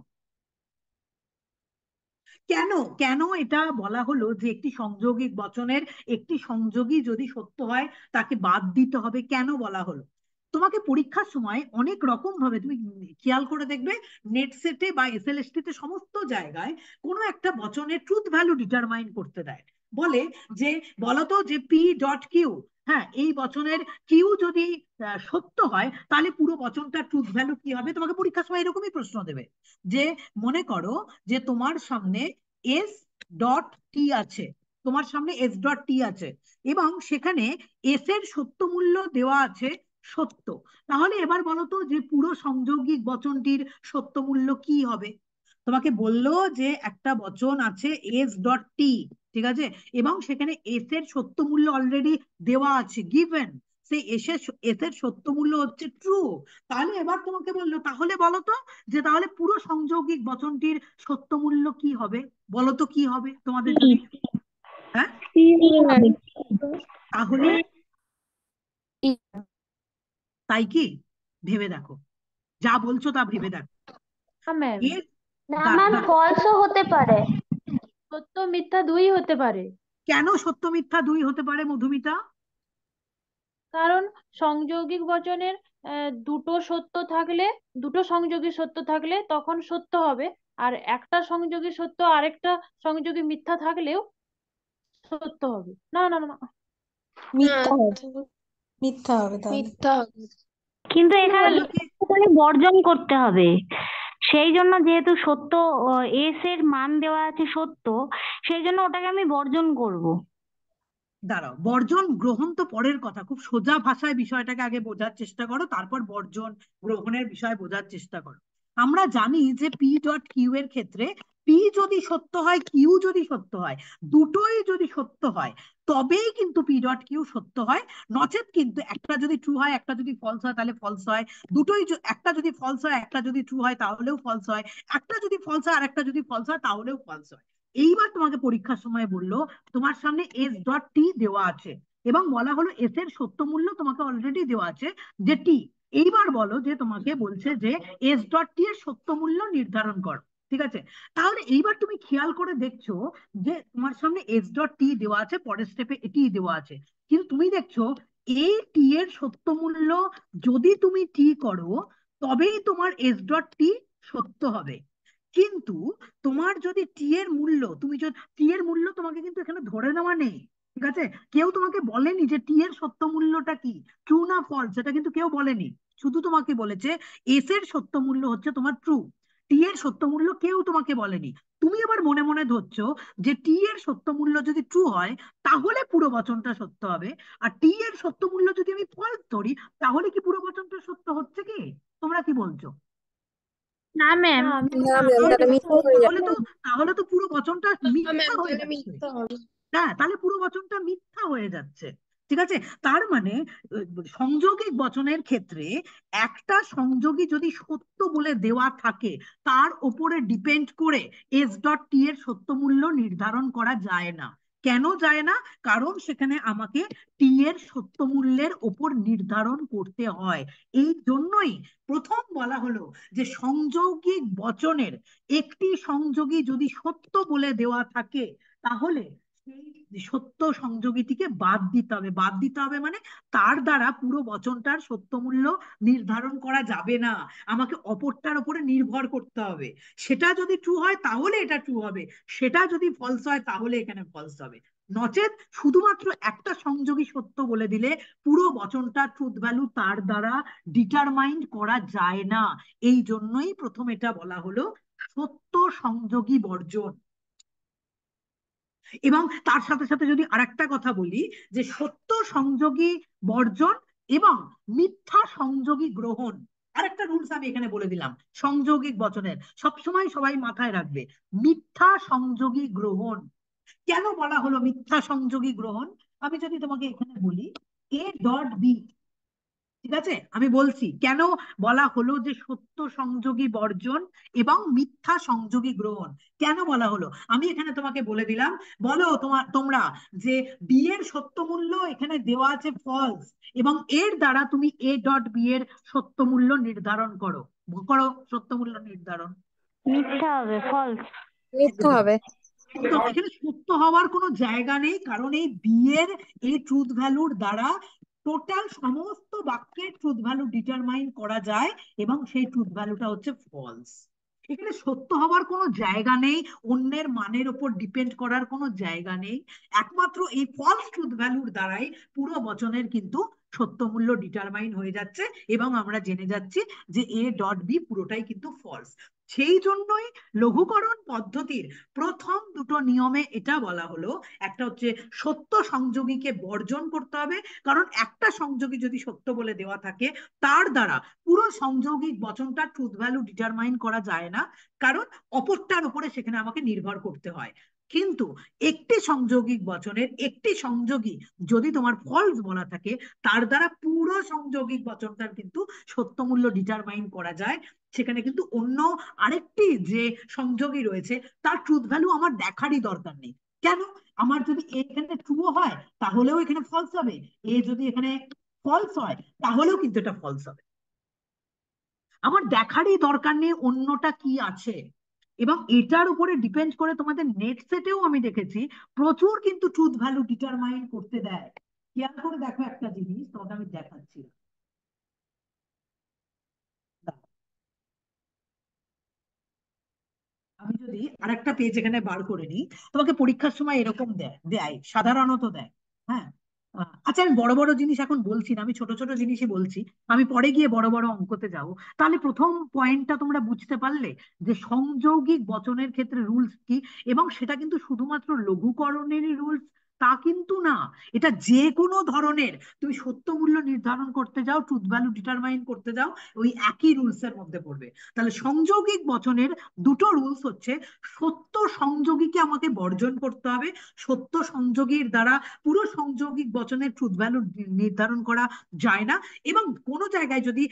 কেন কেন এটা বলা হলো যে একটি সংযোগিক বচনের একটি সংযোগী যদি সত্য হয় তাকে বাদ দিতে হবে, কেন বলা হলো? তোমাকে পরীক্ষার সময় অনেক রকম ভাবে তুমি খেয়াল করে দেখবে, নেট সেটে বা এসএলএসটি তে সমস্ত জায়গায় কোনো একটা বচনের ট্রুথ ভ্যালু ডিটারমাইন করতে দেয়। বলে যে বলতো যে পি ডট কিউ, হ্যাঁ এই বচনের কিউ যদি সত্য হয় তাহলে পুরো বচনটার ট্রুথ ভ্যালু কি হবে। তোমাকে পরীক্ষার সময় এরকমই প্রশ্ন দেবে যে মনে করো যে তোমার সামনে এস ডট টি আছে, তোমার সামনে এস ডট টি আছে এবং সেখানে এস এর সত্য মূল্য দেওয়া আছে সত্য। তাহলে এবার বলো তো যে পুরো সংযোগিক বচনটির সত্য মূল্য কি হবে। তোমাকে বললো যে একটা বচন আছে এস ডট টি, ঠিক আছে, এবং সেখানে এস এর সত্য মূল্য অলরেডি দেওয়া আছে, গিভেন, সেই এস এর সত্য মূল্য হচ্ছে ট্রু। তাহলে এবার তোমাকে বললো তাহলে বলো তো যে তাহলে পুরো সংযোগিক বচনটির সত্য মূল্য কি হবে। বলো তো কি হবে তোমাদের যদি, হ্যাঁ তাহলে তাই কি ভেবে দেখো, যা বলছো তা ভেবে দেখো। ম্যাম, এর না ম্যাম, দাঁড়াও, ফলসও হতে পারে। সত্য মিথ্যা দুই হতে পারে। কেন সত্য মিথ্যা দুই হতে পারে মধুমিতা? কারণ সংযোগিক বচনের দুটো সত্য থাকলে, দুটো সংযোগী সত্য থাকলে তখন সত্য হবে, আর একটা সংযোগী সত্য আরেকটা সংযোগী মিথ্যা থাকলেও সত্য হবে। না না না না। মিথ্যা হবে, মিথ্যা হবে তাহলে। মিথ্যা। কিন্তু তুমি এখানে আমাকে তাহলে বর্জন করতে হবে। সেই জন্য যেহেতু সত্য, এস এর মান দেওয়া আছে সত্য, সেই জন্য ওটাকে আমি বর্জন করব। দাঁড়াও, বর্জন গ্রহণ তো পরের কথা, খুব সোজা ভাষায় বিষয়টাকে আগে বোঝার চেষ্টা করো, তারপর বর্জন গ্রহণের বিষয় বোঝার চেষ্টা করো। আমরা জানি যে পি ডট কিউ এর ক্ষেত্রে পি যদি সত্য হয় কিউ যদি সত্য হয়, দুটোই যদি সত্য হয় তবেই কিন্তু পি ডট কিউ সত্য হয়। নচেত কিন্তু একটা যদি ট্রু হয় একটা যদি ফলস হয় তাহলে ফলস হয়, দুটোই একটা যদি ফলস হয় একটা যদি ট্রু হয় তাহলেও ফলস হয়, একটা যদি ফলস হয় আর একটা যদি ফলস হয় তাহলেও ফলস হয়। এইবার তোমাকে পরীক্ষার সময় বললো তোমার সামনে এস ডট টি দেওয়া আছে এবং বলা হলো এস এর সত্য মূল্য তোমাকে অলরেডি দেওয়া আছে যে টি। এইবার বলো যে তোমাকে বলছে যে এস ডট টি এর সত্য মূল্য নির্ধারণ করো, ঠিক আছে। তাহলে এইবার তুমি খেয়াল করে দেখছো যে তোমার সামনে এস ডট টি দেওয়া আছে, পরের স্টেপে এটি দেওয়া আছে, কিন্তু তুমি দেখছো এই টি এর সত্য মূল্য যদি তুমি টি করো তবেই তোমার এস ডট টি সত্য হবে। কিন্তু তোমার যদি টি এর মূল্য, তুমি যদি টি এর মূল্য তোমাকে কিন্তু এখানে ধরে নেওয়া নেই, ঠিক আছে, কেউ তোমাকে বলেনি যে টি এর সত্য মূল্যটা কি, ট্রু না ফলস, সেটা কিন্তু কেউ বলেনি। শুধু তোমাকে বলেছে এস এর সত্য মূল্য হচ্ছে তোমার ট্রু, টি এর সত্য মূল্য কেউ তোমাকে বলেনি। তুমি এবার মনে মনে ধরছো যে টি এর সত্য মূল্য যদি ট্রু হয় তাহলে পুরো বচনটা সত্য হবে, আর টি এর সত্য মূল্য যদি আমি ফলস ধরি তাহলে কি পুরো বচনটা সত্য হচ্ছে কি? তোমরা কি বলছো? না ম্যাম। না না ম্যাম, তাহলে তাহলে মিথ্যা হয়ে তাহলে যাবে। তো তাহলে তো পুরো বচনটা না ম্যাম, মিথ্যা হয়ে তাহলে যাচ্ছে। মিথ্যা হবে। হ্যাঁ, তাহলে পুরো বচনটা মিথ্যা হয়ে যাচ্ছে। ঠিক আছে, তার মানে সংযোগিক বচনের ক্ষেত্রে একটা সংযোগী যদি সত্য বলে দেওয়া থাকে তার উপরে ডিপেন্ড করে এস ডট টি এর সত্য মূল্য নির্ধারণ করা যায় না। কেন যায় না? কারণ সেখানে আমাকে টি এর সত্য মূল্যের উপর নির্ধারণ করতে হয়। এই জন্যই প্রথম বলা হলো যে সংযোগিক বচনের একটি সংযোগী যদি সত্য বলে দেওয়া থাকে তাহলে সেই সত্য সংযোগীটিকে বাদ দিতে হবে। বাদ দিতে হবে মানে তার দ্বারা পুরো বচনটার সত্য মূল্য নির্ধারণ করা যাবে না, আমাকে অপরটার উপরে নির্ভর করতে হবে। সেটা যদি ট্রু হয় তাহলে এটা ট্রু হবে, সেটা যদি ফলস হয় তাহলে এখানে ফলস হবে। নচেত শুধুমাত্র একটা সংযোগী সত্য বলে দিলে পুরো বচনটা ট্রুথ ভ্যালু তার দ্বারা ডিটারমাইন্ড করা যায় না। এই জন্যই প্রথম এটা বলা হলো সত্য সংযোগী বর্জন। এবং তার সাথে সাথে যদি আরেকটা কথা বলি যে সত্য সংযোগী বর্জন এবং মিথ্যা সংযোগী গ্রহণ, আরেকটা রুলস আমি এখানে বলে দিলাম সংযোগিক বচনের, সবসময় সবাই মাথায় রাখবে মিথ্যা সংযোগী গ্রহণ। কেন বলা হলো মিথ্যা সংযোগী গ্রহণ? আমি যদি তোমাকে এখানে বলি এ ডট বি, ঠিক আছে, আমি বলছি কেন বলা হলো যে সত্য সংযোগী বর্জন এবং মিথ্যা সংযোগী গ্রহণ কেন বলা হলো। আমি এখানে তোমাকে বলে দিলাম, বলো তোমরা যে বি এর সত্য মূল্য এখানে দেওয়া আছে ফলস, এবং এর দ্বারা তুমি এ ডট বি এর সত্য মূল্য নির্ধারণ করো। করো সত্য মূল্য নির্ধারণ। মিথ্যা হবে, ফলস। মিথ্যা হবে। একদম, এখানে সত্য হওয়ার কোনো জায়গা নেই, কারণ এই বি এর এই ট্রুথ ভ্যালুর দ্বারা টোটাল সমস্ত বাক্যের ট্রুথ ভ্যালু ডিটারমাইন করা যায় এবং সেই ট্রুথ ভ্যালুটা হচ্ছে ফলস। এখানে সত্য হওয়ার কোনো জায়গা নেই, অন্যের মানের উপর ডিপেন্ড করার কোনো জায়গা নেই। একমাত্র এই ফলস ট্রুথ ভ্যালুর দ্বারাই পুরো বচনের কিন্তু সত্য মূল্য ডিটারমাইন হয়ে যাচ্ছে এবং আমরা জেনে যাচ্ছি যে এ ডট বি পুরোটাই কিন্তু ফলস। সেই জন্যই লঘুকরণ পদ্ধতির প্রথম দুটো নিয়মে এটা বলা হলো, একটা হচ্ছে সত্য সংযোগীকে বর্জন করতে হবে, কারণ একটা সংযোগী যদি সত্য বলে দেওয়া থাকে তার দ্বারা পুরো সংযোগিক বচনটা ট্রুথ ভ্যালু ডিটারমাইন করা যায় না, কারণ অপরটার উপরে সেখানে আমাকে নির্ভর করতে হয়। কিন্তু একটি সংযোগিক বচনের একটি সংযোগী যদি তোমার ফলস বলা থাকে তার দ্বারা পুরো সংযোগিক বচনটার কিন্তু সত্য মূল্য ডিটারমাইন করা যায়। সেখানে কিন্তু অন্য আরেকটি যে সংযোগী রয়েছে তার ট্রুথ ভ্যালু আমার দেখারই দরকার নেই। কেন? আমার যদি এখানে ট্রু হয় তাহলেও এখানে ফলস হবে, এ যদি এখানে ফলস হয় তাহলেও কিন্তু এটা ফলস হবে। আমার দেখারই দরকার নেই অন্যটা কি আছে। এবং এটার উপরে ডিপেন্ড করে তোমাদের নেট সেটেও আমি দেখেছি প্রচুর কিন্তু ট্রুথ ভ্যালু ডিটারমাইন করতে দেয়। খেয়াল করে দেখো একটা জিনিস তোমাকে আমি দেখাচ্ছি। আমি যদি আরেকটা পেজ এখানে বার করে নিই, তোমাকে পরীক্ষার সময় এরকম দেয় দেয় সাধারণত দেয়। হ্যাঁ, আচ্ছা আমি বড় বড় জিনিস এখন বলছি না, আমি ছোট ছোট জিনিসই বলছি, আমি পরে গিয়ে বড় বড় অঙ্কতে যাব। তাহলে প্রথম পয়েন্টটা তোমরা বুঝতে পারলে যে সংযৌগিক বচনের ক্ষেত্রে রুলস কি, এবং সেটা কিন্তু শুধুমাত্র লঘুকরণেরই রুলস তা কিন্তু না, এটা যে কোনো ধরনের তুমি সত্য মূল্য নির্ধারণ করতে যাও, ট্রুথ ভ্যালু ডিটারমাইন করতে যাও, ওই একই রুলস এর মধ্যে পড়বে। তাহলে সংযৌগিক বচনের দুটো রুলস হচ্ছে সত্য সংযোগীকে আমাকে বর্জন করতে হবে, সত্য সংযোগীর দ্বারা পুরো সংযোগিক বচনের ট্রুথ ভ্যালু নির্ধারণ করা যায় না, এবং কোনো জায়গায় যদি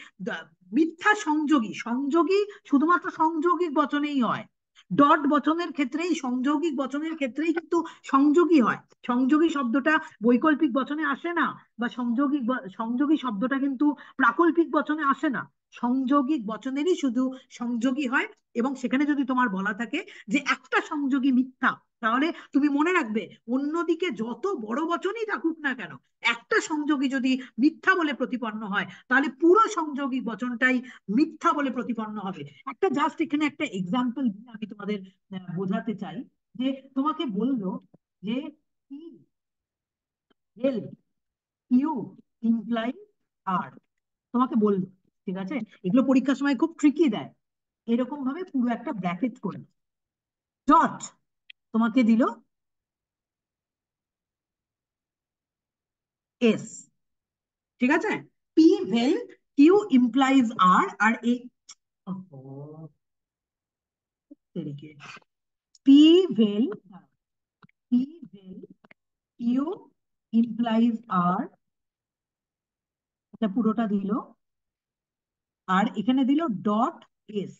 মিথ্যা সংযোগী, সংযোগী শুধুমাত্র সংযোগিক বচনেই হয়, ডট বচনের ক্ষেত্রেই সংযোগিক বচনের ক্ষেত্রেই কিন্তু সংযোগী হয়। সংযোগী শব্দটা বৈকল্পিক বচনে আসে না, বা সংযোগী শব্দটা কিন্তু প্রাকল্পিক বচনে আসে না। সংযোগিক বচনেরই শুধু সংযোগী হয়, এবং সেখানে যদি তোমার বলা থাকে যে একটা সংযোগী মিথ্যা, তাহলে তুমি মনে রাখবে অন্যদিকে যত বড় বচনই থাকুক না কেন একটা সংযোগী যদি মিথ্যা বলে প্রতিপন্ন হয় তাহলে পুরো সংযোগী বচনটাই মিথ্যা বলে প্রতিপন্ন হবে। একটা জাস্ট এখানে একটা এক্সাম্পল দিয়ে আমি তোমাদের বোঝাতে চাই, যে তোমাকে বললো যে ই হেল্প ইউ ইমপ্লাই আর, তোমাকে বললো ঠিক আছে, এগুলো পরীক্ষার সময় খুব ট্রিকি দেয়। এরকম ভাবে পুরো একটা ব্র্যাকেট করে ডট তোমাকে দিল এস, ঠিক আছে। পি ভেল কিউ ইমপ্লাইজ আর, আর এই পি ভেল পি ভেল কিউ ইমপ্লাইজ আর, এটা পুরোটা দিল, আর এখানে দিল ডট এস।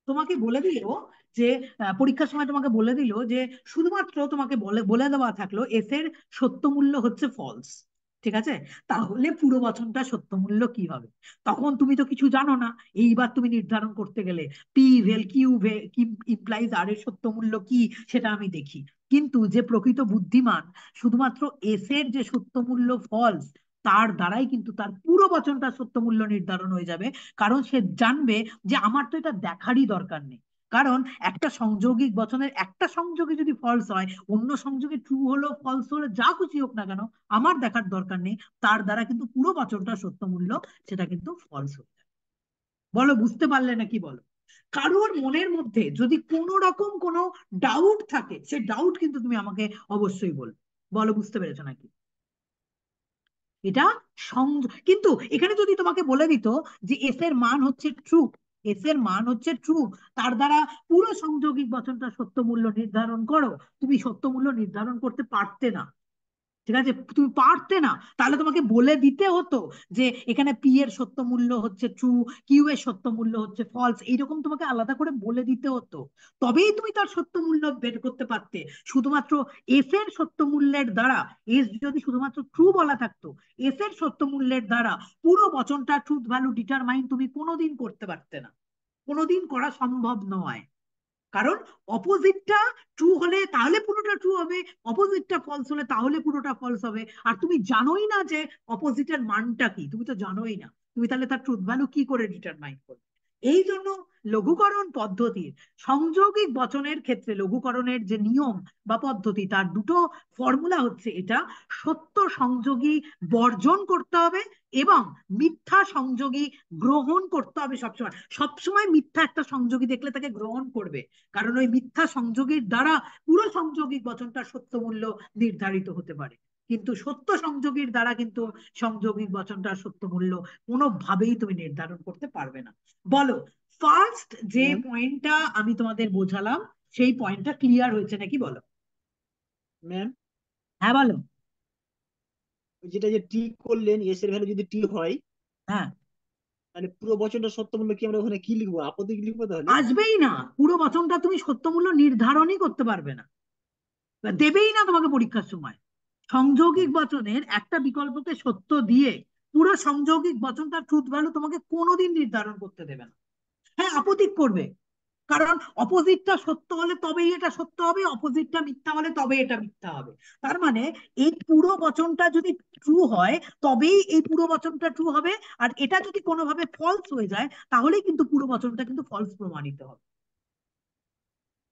তোমাকে বলে দিল যে পরীক্ষার সময় তোমাকে বলে দিল যে শুধুমাত্র তোমাকে বলে বলে দেওয়া থাকলো এস এর সত্য মূল্য হচ্ছে ফলস, ঠিক আছে। তাহলে পুরো বচনটা সত্য মূল্য কি হবে? তখন তুমি তো কিছু জানো না, এইবার তুমি নির্ধারণ করতে গেলে পি ভেল কিউ ইমপ্লাইজ আর এর সত্য মূল্য কি সেটা আমি দেখি। কিন্তু যে প্রকৃত বুদ্ধিমান শুধুমাত্র এস এর যে সত্য মূল্য ফলস তার দ্বারাই কিন্তু তার পুরো বচনটা সত্য মূল্য নির্ধারণ হয়ে যাবে। কারণ সে জানবে যে আমার তো এটা দেখারই দরকার নেই। কারণ একটা সংযোগিক বচনের একটা সংযোগে যদি ফলস হয়, অন্য সংযোগে ট্রু হলো ফলস হলো যা খুশি হোক না কেন, আমার দেখার দরকার নেই। তার দ্বারা কিন্তু পুরো বচনটা সত্য মূল্য সেটা কিন্তু ফলস হয়ে যাবে। বলো বুঝতে পারলে নাকি বলো? কারোর মনের মধ্যে যদি কোনো রকম কোনো ডাউট থাকে, সে ডাউট কিন্তু তুমি আমাকে অবশ্যই বলো। বলো বুঝতে পেরেছো নাকি? এটা কিন্তু এখানে যদি তোমাকে বলে দিত যে এস এর মান হচ্ছে ট্রু, এস এর মান হচ্ছে ট্রু, তার দ্বারা পুরো সংযোগিক বচনটা সত্য মূল্য নির্ধারণ করো, তুমি সত্য মূল্য নির্ধারণ করতে পারতে না, ঠিক আছে। তুমি পারতে না, তাহলে তোমাকে বলে দিতে হতো যে এখানে পি এর সত্য মূল্য হচ্ছে ট্রু, কিউ এর সত্য মূল্য হচ্ছে ফলস, এইরকম তোমাকে আলাদা করে বলে দিতে হতো। তবেই তুমি তার সত্য মূল্য বের করতে পারতে। শুধুমাত্র এস এর সত্য মূল্যের দ্বারা, এস যদি শুধুমাত্র ট্রু বলা থাকতো, এস এর সত্য মূল্যের দ্বারা পুরো বচনটা ট্রুথ ভ্যালু ডিটারমাইন তুমি কোনোদিন করতে পারতে না, কোনোদিন করা সম্ভব নয়। কারণ অপোজিটটা ট্রু হলে তাহলে পুরোটা ট্রু হবে, অপোজিটটা ফলস হলে তাহলে পুরোটা ফলস হবে। আর তুমি জানোই না যে অপোজিটের মানটা কি, তুমি তো জানোই না, তুমি তাহলে তার ট্রুথ ভ্যালু কি করে ডিটারমাইন করবে? এই জন্য লঘুকরণ পদ্ধতির সংযোগিক বচনের ক্ষেত্রে লঘুকরণের যে নিয়ম বা পদ্ধতি তার দুটো ফর্মুলা হচ্ছে এটা: সত্য সংযোগী বর্জন করতে হবে এবং মিথ্যা সংযোগী গ্রহণ করতে হবে। সবসময় সবসময় মিথ্যা একটা সংযোগী দেখলে তাকে গ্রহণ করবে, কারণ ওই মিথ্যা সংযোগীর দ্বারা পুরো সংযোগিক বচনটা সত্য মূল্য নির্ধারিত হতে পারে। কিন্তু সত্য সংযোগীর দ্বারা কিন্তু সংযোগিক বচনটার সত্য মূল্য কোনোভাবেই তুমি নির্ধারণ করতে পারবে না। বলো ফার্স্ট যে ম্যাম পয়েন্টটা আমি তোমাদের বোঝালাম সেই পয়েন্টটা ক্লিয়ার হয়েছে নাকি বলো? ম্যাম হ্যাঁ বলো। যেটা যে টি করলেন, এস এর ভ্যালু যদি টি হয়, হ্যাঁ, তাহলে পুরো বচনটা সত্য মূল্য কি আমরা ওখানে কি লিখবো? আপত্তি লিখবো তাহলে? আসবেই না, পুরো বচনটা তুমি সত্য মূল্য নির্ধারণই করতে পারবে না, দেবেই না তোমাকে পরীক্ষার সময়। সংযৌগিক বচনের একটা বিকল্পকে সত্য দিয়ে পুরো সংযৌগিক বচনটার ট্রুথ ভ্যালু তোমাকে কোনোদিন নির্ধারণ করতে দেবে না। হ্যাঁ, আপত্তি করবে, কারণ অপোজিটটা সত্য হলে তবেই এটা সত্য হবে, অপোজিটটা মিথ্যা হলে তবে এটা মিথ্যা হবে। তার মানে এই পুরো বচনটা যদি ট্রু হয় তবেই এই পুরো বচনটা ট্রু হবে, আর এটা যদি কোনোভাবে ফলস হয়ে যায় তাহলেই কিন্তু পুরো বচনটা কিন্তু ফলস প্রমাণিত হবে।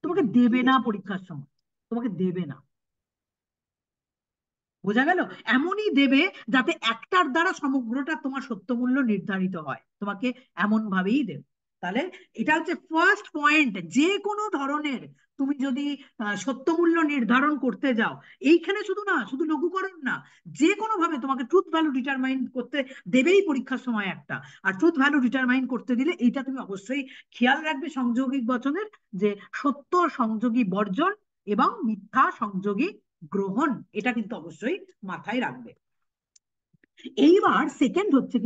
তোমাকে দেবে ঠিক না আছে। পরীক্ষার সময়, তোমাকে দেবে না, বোঝা গেল? এমনই দেবে যাতে একটার দ্বারা সমগ্রটা তোমার সত্য মূল্য নির্ধারিত হয়, তোমাকে এমন ভাবেই দেবে। তাহলে এটা হচ্ছে ফার্স্ট পয়েন্ট। যে কোনো ধরনের তুমি যদি সত্য মূল্য নির্ধারণ করতে যাও, এইখানে শুধু না, শুধু লঘুকরণ না, যে কোনো ভাবে তোমাকে ট্রুথ ভ্যালু ডিটারমাইন করতে দেবেই পরীক্ষার সময় একটা। আর ট্রুথ ভ্যালু ডিটারমাইন করতে দিলে এইটা তুমি অবশ্যই খেয়াল রাখবে সংযোগিক বচনের, যে সত্য সংযোগী বর্জন এবং মিথ্যা সংযোগী গ্রহণ, এটা কিন্তু অবশ্যই মাথায় রাখবে। এইবার সেকেন্ড হচ্ছে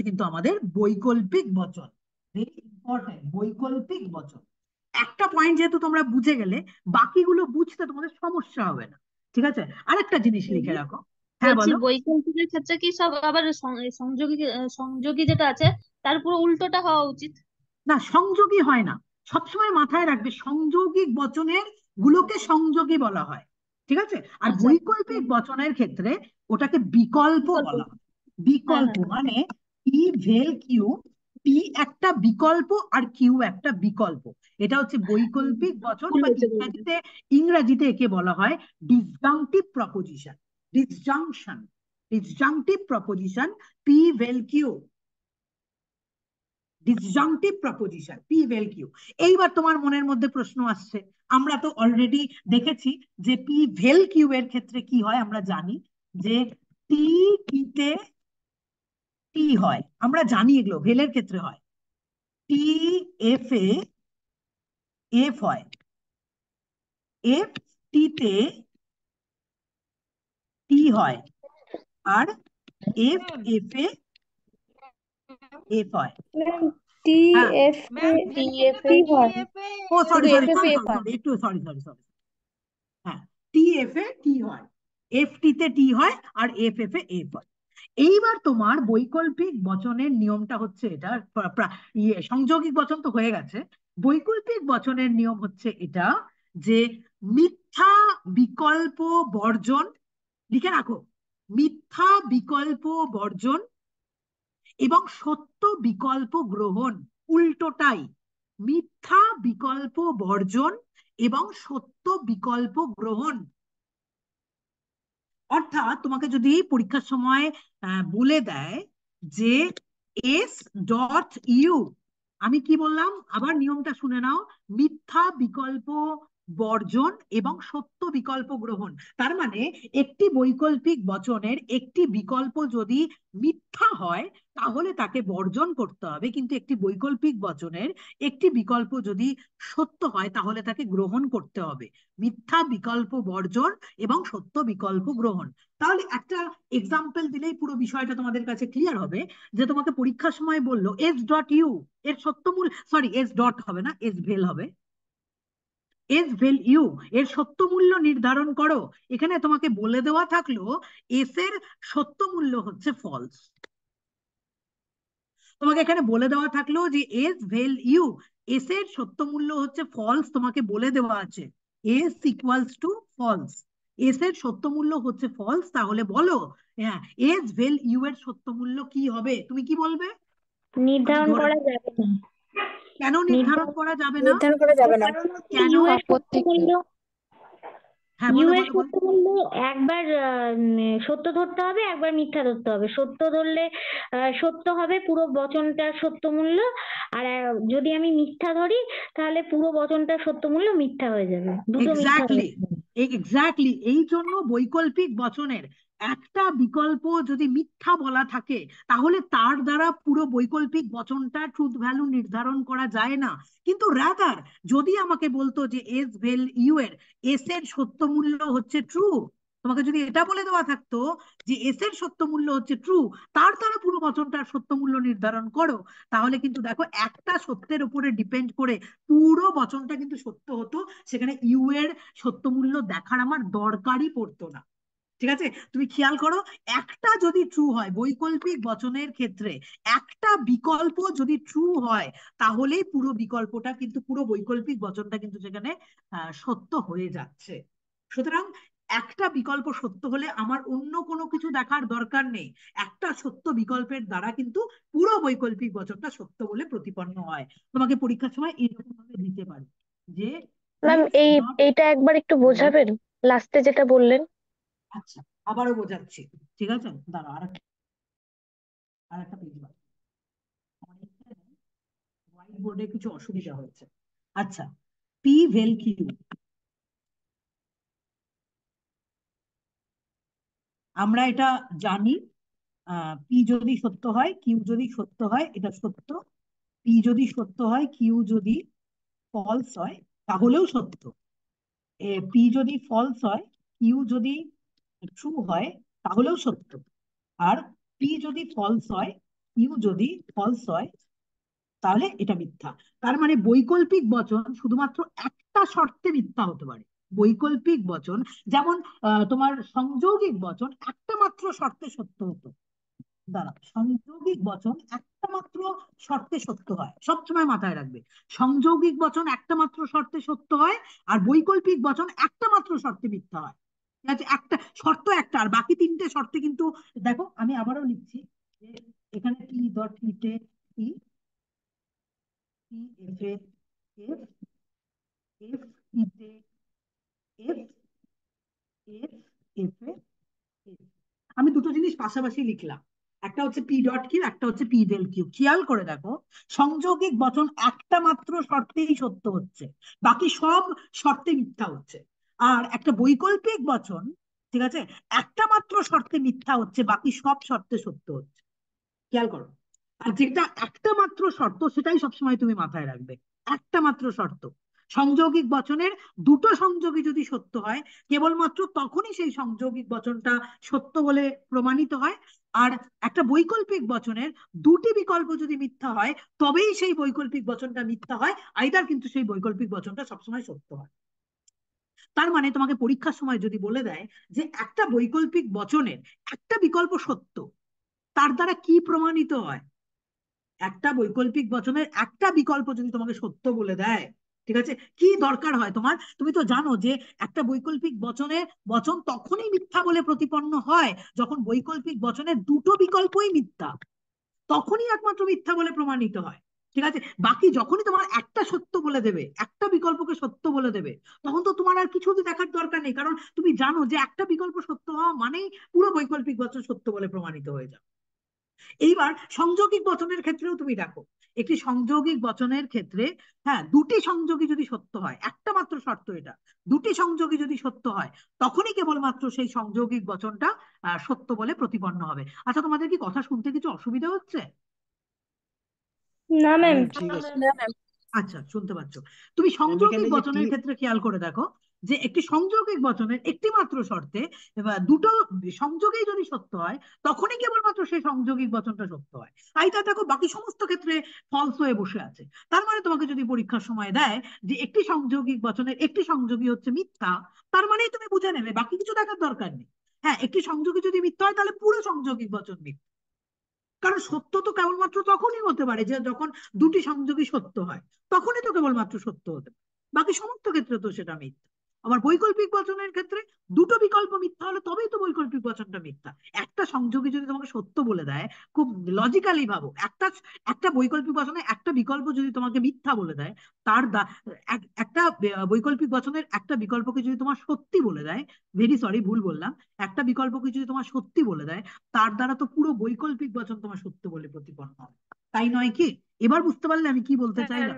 কিন্তু আমাদের বৈকল্পিক বচন। ভেরি ইম্পর্টেন্ট, বৈকল্পিক বচন। একটা পয়েন্ট যেহেতু তোমরা বুঝে গেলে, বাকিগুলো বুঝতে তোমাদের সমস্যা হবে না, ঠিক আছে। আরেকটা জিনিস লিখে রাখো। হ্যাঁ বলছি বলো। বৈকল্পিকের ক্ষেত্রে কি সব আবার সংযোগী সংযোগী যেটা আছে তার পুরো উল্টোটা হওয়া উচিত? না, সংযোগী হয় না, সবসময় মাথায় রাখবে সংযৌগিক বচনের গুলোকে সংযোগী বলা হয়, ঠিক আছে। আর আচ্ছা বৈকল্পিক বচনের ক্ষেত্রে ওটাকে বিকল্প বিকল্প। বলা হয়। হ্যাঁ বিকল্প হ্যাঁ হ্যাঁ মানে পি ভেল কিউ, পি একটা বিকল্প আর কিউ একটা বিকল্প, এটা হচ্ছে বৈকল্পিক বচন। ভুল বা হয়েছে বলতে। ইংরাজিতে একে বলা হয় disjunctive proposition, disjunction. Disjunctive proposition P ভেল কিউ, ডিসজাংটিভ প্রপোজিশন পি ভেল কিউ। এইবার তোমার মনের মধ্যে প্রশ্ন আসছে, আমরা তো অলরেডি দেখেছি যে পি ভেল কিউ এর ক্ষেত্রে কি হয়, আমরা জানি যে টি টিতে টি হয়, আমরা জানি এগুলো ভেলের ক্ষেত্রে হয়, টি এফ এ এফ হয়, এফ টিতে টি হয়, আর এফ এফ এ এফ হয়। ম্যাম টি হ্যাঁ, এফ এ DFA টি হয়, ও সরি শুধু sorry F F sorry F sorry হয়। সরি একটু সরি সরি সরি, হ্যাঁ টি এফ এ টি হয়, এফ টিতে টি হয়, আর এফ এফ এ এফ হয়। এইবার তোমার বৈকল্পিক বচনের নিয়মটা হচ্ছে এটা, সংযোগিক বচন তো হয়ে গেছে, বৈকল্পিক বচনের নিয়ম হচ্ছে এটা যে মিথ্যা বিকল্প বর্জন, লিখে রাখো, মিথ্যা বিকল্প বর্জন এবং সত্য বিকল্প গ্রহণ, উল্টোটাই, মিথ্যা বিকল্প বর্জন এবং সত্য বিকল্প গ্রহণ। অর্থাৎ তোমাকে যদি পরীক্ষার সময় বলে দেয় যে এস ডট ইউ, আমি কি বললাম আবার নিয়মটা শুনে নাও, মিথ্যা বিকল্প বর্জন এবং সত্য বিকল্প গ্রহণ। তার মানে একটি বৈকল্পিক বচনের একটি বিকল্প যদি মিথ্যা হয় তাহলে তাকে বর্জন করতে হবে, কিন্তু একটি বৈকল্পিক বচনের একটি বিকল্প যদি সত্য হয় তাহলে তাকে গ্রহণ করতে হবে। মিথ্যা বিকল্প বর্জন এবং সত্য বিকল্প গ্রহণ। তাহলে একটা এক্সাম্পল দিলেই পুরো বিষয়টা তোমাদের কাছে ক্লিয়ার হবে, যে তোমাকে পরীক্ষার সময় বললো এস ডট ইউ এর সত্যমূল্য, সরি এস ডট হবে না, এস ভেল হবে, এস ভেল ইউ এর সত্য মূল্য নির্ধারণ করো। এখানে তোমাকে বলে দেওয়া থাকলো এস এর সত্য মূল্য হচ্ছে ফলস, তোমাকে এখানে বলে দেওয়া থাকলো যে এস ভেল ইউ, এস এর সত্য মূল্য হচ্ছে ফলস, তোমাকে বলে দেওয়া আছে S equals to false, S এর সত্য মূল্য হচ্ছে ফলস, তাহলে বলো হ্যাঁ এস ভেল ইউ এর সত্য মূল্য কি হবে, তুমি কি বলবে? আমি নির্ধারণ ধরে, করা যাবে না। কেন নির্ধারণ নির্ধারণ করা যাবে না? নির্ধারণ করা তার যাবে না, কারণ হচ্ছে কেন? ইউ এর সত্য আপত্তি মূল্য, হ্যাঁ ইউ বলো এর বলো বলো। সত্য মূল্য একবার সত্য ধরতে হবে, একবার মিথ্যা ধরতে হবে। সত্য ধরলে সত্য হবে পুরো বচনটার সত্য মূল্য, আর যদি আমি মিথ্যা ধরি তাহলে পুরো বচনটার সত্য মূল্য মিথ্যা হয়ে যাবে, দুটো মিথ্যা হয়ে এক্স্যাক্টলি, যাবে। এক্স্যাক্টলি, এই জন্য বৈকল্পিক বচনের একটা বিকল্প যদি মিথ্যা বলা থাকে তাহলে তার দ্বারা পুরো বৈকল্পিক বচনটা ট্রুথ ভ্যালু নির্ধারণ করা যায় না। কিন্তু রাদার যদি আমাকে বলতো যে এস ভেল ইউ এর এস এর সত্য মূল্য হচ্ছে ট্রু, তোমাকে যদি এটা বলে দেওয়া থাকতো যে এস এর সত্য মূল্য হচ্ছে ট্রু, তার দ্বারা পুরো বচনটার সত্য মূল্য নির্ধারণ করো, তাহলে কিন্তু দেখো একটা সত্যের উপরে ডিপেন্ড করে পুরো বচনটা কিন্তু সত্য হতো, সেখানে ইউ এর সত্য মূল্য দেখার আমার দরকারই পড়তো না। ঠিক আছে, তুমি খেয়াল করো, একটা যদি ট্রু হয় বৈকল্পিক বচনের ক্ষেত্রে, একটা বিকল্প যদি ট্রু হয় তাহলেই পুরো বিকল্পটা কিন্তু, পুরো বৈকল্পিক বচনটা কিন্তু সেখানে সত্য হয়ে যাচ্ছে। সুতরাং একটা বিকল্প সত্য হলে আমার অন্য কোনো কিছু দেখার দরকার নেই, একটা সত্য বিকল্পের দ্বারা কিন্তু পুরো বৈকল্পিক বচনটা সত্য বলে প্রতিপন্ন হয়। তোমাকে পরীক্ষার সময় এরকম ভাবে দিতে পারে যে ম্যাম এস ডট, এইটা একবার একটু বোঝাবেন, লাস্টে যেটা বললেন। আচ্ছা আবারও বোঝাচ্ছি, ঠিক আছে দাঁড়া আর একটা পেজ বাকি, হোয়াইট বোর্ডে কিছু অসুবিধা হয়েছে। আচ্ছা, পি ভেল কিউ, আমরা এটা জানি, পি যদি সত্য হয় কিউ যদি সত্য হয় এটা সত্য, পি যদি সত্য হয় কিউ যদি ফলস হয় তাহলেও সত্য, পি যদি ফলস হয় কিউ যদি ট্রু হয় তাহলেও সত্য, আর পি যদি ফলস হয় কিউ যদি ফলস হয় তাহলে এটা মিথ্যা। তার মানে বৈকল্পিক বচন শুধুমাত্র একটা শর্তে মিথ্যা হতে পারে, বৈকল্পিক বচন যেমন তোমার সংযোগিক বচন একটা মাত্র শর্তে সত্য হতো, দাঁড়া, সংযোগিক বচন একটা মাত্র শর্তে সত্য হয়, সবসময় মাথায় রাখবে, সংযোগিক বচন একটা মাত্র শর্তে সত্য হয়, আর বৈকল্পিক বচন একটা মাত্র শর্তে মিথ্যা হয়। ঠিক আছে, একটা শর্ত একটা, আর বাকি তিনটে শর্তে কিন্তু, দেখো আমি আবারও লিখছি যে এখানে টি ডট টিতে টি, টি এফ এ এফ, এফ টিতে এফ, এফ এফ এ এফ। আমি দুটো জিনিস পাশাপাশি লিখলাম, একটা হচ্ছে পি ডট কিউ, একটা হচ্ছে পি ডেল কিউ। খেয়াল করে দেখো, সংযোগিক বচন একটা মাত্র শর্তেই সত্য হচ্ছে, বাকি সব শর্তে মিথ্যা হচ্ছে। আর একটা বৈকল্পিক বচন, ঠিক আছে, একটা মাত্র শর্তে মিথ্যা হচ্ছে, বাকি সব শর্তে সত্য হচ্ছে। খেয়াল করো। আর যেটা একটা মাত্র শর্ত সেটাই সবসময় তুমি মাথায় রাখবে, একটা মাত্র শর্ত। সংযোগিক বচনের দুটো সংযোগী যদি সত্য হয়, কেবলমাত্র তখনই সেই সংযোগিক বচনটা সত্য বলে প্রমাণিত হয়। আর একটা বৈকল্পিক বচনের দুটি বিকল্প যদি মিথ্যা হয়, তবেই সেই বৈকল্পিক বচনটা মিথ্যা হয়, আইদার কিন্তু সেই বৈকল্পিক বচনটা সবসময় সত্য হয়। তার মানে তোমাকে পরীক্ষার সময় যদি বলে দেয় যে একটা বৈকল্পিক বচনের একটা বিকল্প সত্য, তার দ্বারা কি প্রমাণিত হয়? একটা বৈকল্পিক বচনের একটা বিকল্প যদি তোমাকে সত্য বলে দেয়, ঠিক আছে, কি দরকার হয় তোমার? তুমি তো জানো যে একটা বৈকল্পিক বচন তখনই মিথ্যা বলে প্রতিপন্ন হয় যখন বৈকল্পিক বচনের দুটো বিকল্পই মিথ্যা, তখনই একমাত্র মিথ্যা বলে প্রমাণিত হয়। ঠিক আছে, বাকি যখনই তোমার একটা সত্য বলে দেবে, একটা বিকল্পকে সত্য বলে দেবে, তখন তো তোমার আর কিছু দেখার দরকার নেই, কারণ তুমি জানো যে একটা বিকল্প সত্য হওয়া মানেই পুরো বৈকল্পিক বচন সত্য বলে প্রমাণিত হয়ে যাবে। এইবার সংযোগিক বচনের ক্ষেত্রেও তুমি দেখো, একটি সংযোগিক বচনের ক্ষেত্রে, হ্যাঁ, দুটি সংযোগী যদি সত্য হয়, একটা মাত্র শর্ত এটা, দুটি সংযোগী যদি সত্য হয়, তখনই কেবলমাত্র সেই সংযোগিক বচনটা সত্য বলে প্রতিপন্ন হবে। আচ্ছা, তোমাদের কি কথা শুনতে কিছু অসুবিধা হচ্ছে? না ম্যাম। ঠিক আছে। আচ্ছা, শুনতে পাচ্ছ? তুমি ম্যাম সংযোগিক এখানে যে বচনের ক্ষেত্রে খেয়াল করে দেখো যে একটি সংযোগিক বচনের একটি মাত্র শর্তে এবার দুটো সংযোগেই যদি সত্য হয়, তখনই কেবলমাত্র সেই সংযোগিক বচনটা সত্য হয়। এইটা দেখো বাকি সমস্ত ক্ষেত্রে ফলস হয়ে বসে আছে। তার মানে তোমাকে যদি পরীক্ষার সময় দেয় যে একটি সংযোগিক বচনের একটি সংযোগী হচ্ছে মিথ্যা, তার মানেই তুমি বুঝে নেবে, বাকি কিছু দেখার দরকার নেই। হ্যাঁ, একটি সংযোগী যদি মিথ্যা হয়, তাহলে পুরো সংযোগিক বচন মিথ্যা। কারণ সত্য তো কেবলমাত্র তখনই হতে পারে যে যখন দুটি সংযোগী সত্য হয়, তখনই তো কেবলমাত্র সত্য হতে পারে, বাকি সমস্ত ক্ষেত্রে তো সেটা মিথ্যা। আবার বৈকল্পিক বচনের ক্ষেত্রে দুটো বিকল্প মিথ্যা হলে তবেই তো বৈকল্পিক বচনটা মিথ্যা। একটা সংযোগী যদি তোমাকে সত্য বলে দেয়, খুব লজিক্যালি ভাবো, একটা একটা বৈকল্পিক বচনে একটা বিকল্প যদি তোমাকে মিথ্যা বলে দেয়, একটা বৈকল্পিক বচনের একটা বিকল্পকে যদি তোমার সত্যি বলে দেয়, ভেরি সরি ভুল বললাম, একটা বিকল্পকে যদি তোমার সত্যি বলে দেয়, তার দ্বারা তো পুরো বৈকল্পিক বচন তোমার সত্য বলে প্রতিপন্ন হবে, তাই নয় কি? এবার বুঝতে পারলে আমি কি বলতে চাইলাম?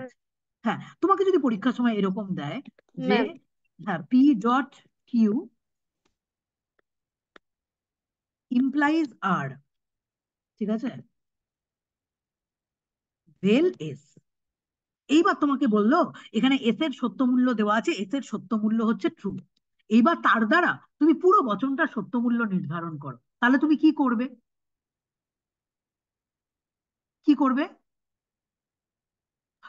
হ্যাঁ, তোমাকে যদি পরীক্ষার সময় এরকম দেয় যে, হ্যাঁ, পি ডট কিউ ইমপ্লাইজ আর, ঠিক আছে, ভেল এস। এইবার তোমাকে বললো এখানে এস এর সত্য মূল্য দেওয়া আছে, এস এর সত্য মূল্য হচ্ছে ট্রু। এইবার তার দ্বারা তুমি পুরো বচনটার সত্য মূল্য নির্ধারণ করো, তাহলে তুমি কি করবে? কি করবে?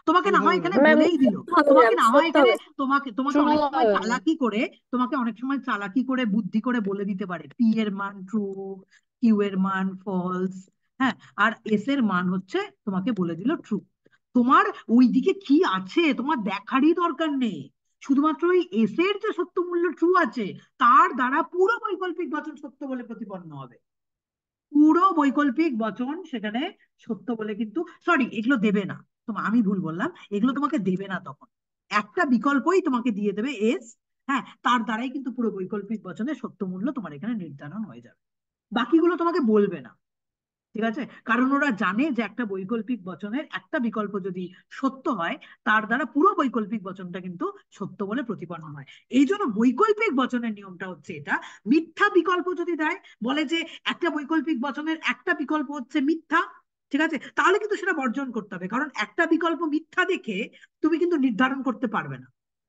তোমাকে ট্রু না হয় হবে এখানে ম্যাম। ম্যাম বলেই দিল, হবে তোমাকে ম্যাম, না হয় সত্য এখানে হবে, তোমাকে তোমাকে ট্রু অনেক সময় হবে। চালাকি করে, তোমাকে অনেক সময় চালাকি করে বুদ্ধি করে বলে দিতে পারে পি এর মান ট্রু, কিউ এর মান ফলস, হ্যাঁ, আর এস এর মান হচ্ছে তোমাকে বলে দিল ট্রু। তোমার ওইদিকে কি আছে তোমার দেখারই দরকার নেই, শুধুমাত্র ওই এস এর যে সত্য মূল্য ট্রু আছে, তার দ্বারা পুরো বৈকল্পিক বচন সত্য বলে প্রতিপন্ন হবে। পুরো বৈকল্পিক বচন সেখানে সত্য বলে কিন্তু, সরি, এগুলো দেবে না, আমি ভুল বললাম, এগুলো তোমাকে দেবে না তখন, একটা বিকল্পই তোমাকে দিয়ে দেবে এস, হ্যাঁ, তার দ্বারাই কিন্তু পুরো বৈকল্পিক বচনের সত্য মূল্য তোমার এখানে নির্ধারণ হয়ে যাবে, বাকিগুলো তোমাকে বলবে না। ঠিক আছে, কারণ ওরা জানে যে একটা বৈকল্পিক বচনের একটা বিকল্প যদি সত্য হয়, তার দ্বারা পুরো বৈকল্পিক বচনটা কিন্তু সত্য বলে প্রতিপন্ন হয়। এই জন্য বৈকল্পিক বচনের নিয়মটা হচ্ছে এটা, মিথ্যা বিকল্প যদি দেয়, বলে যে একটা বৈকল্পিক বচনের একটা বিকল্প হচ্ছে মিথ্যা, ঠিক আছে, তাহলে কিন্তু সেটা বর্জন করতে হবে, কারণ একটা বিকল্প মিথ্যা দেখে তুমি কিন্তু নির্ধারণ করতে পারবে না,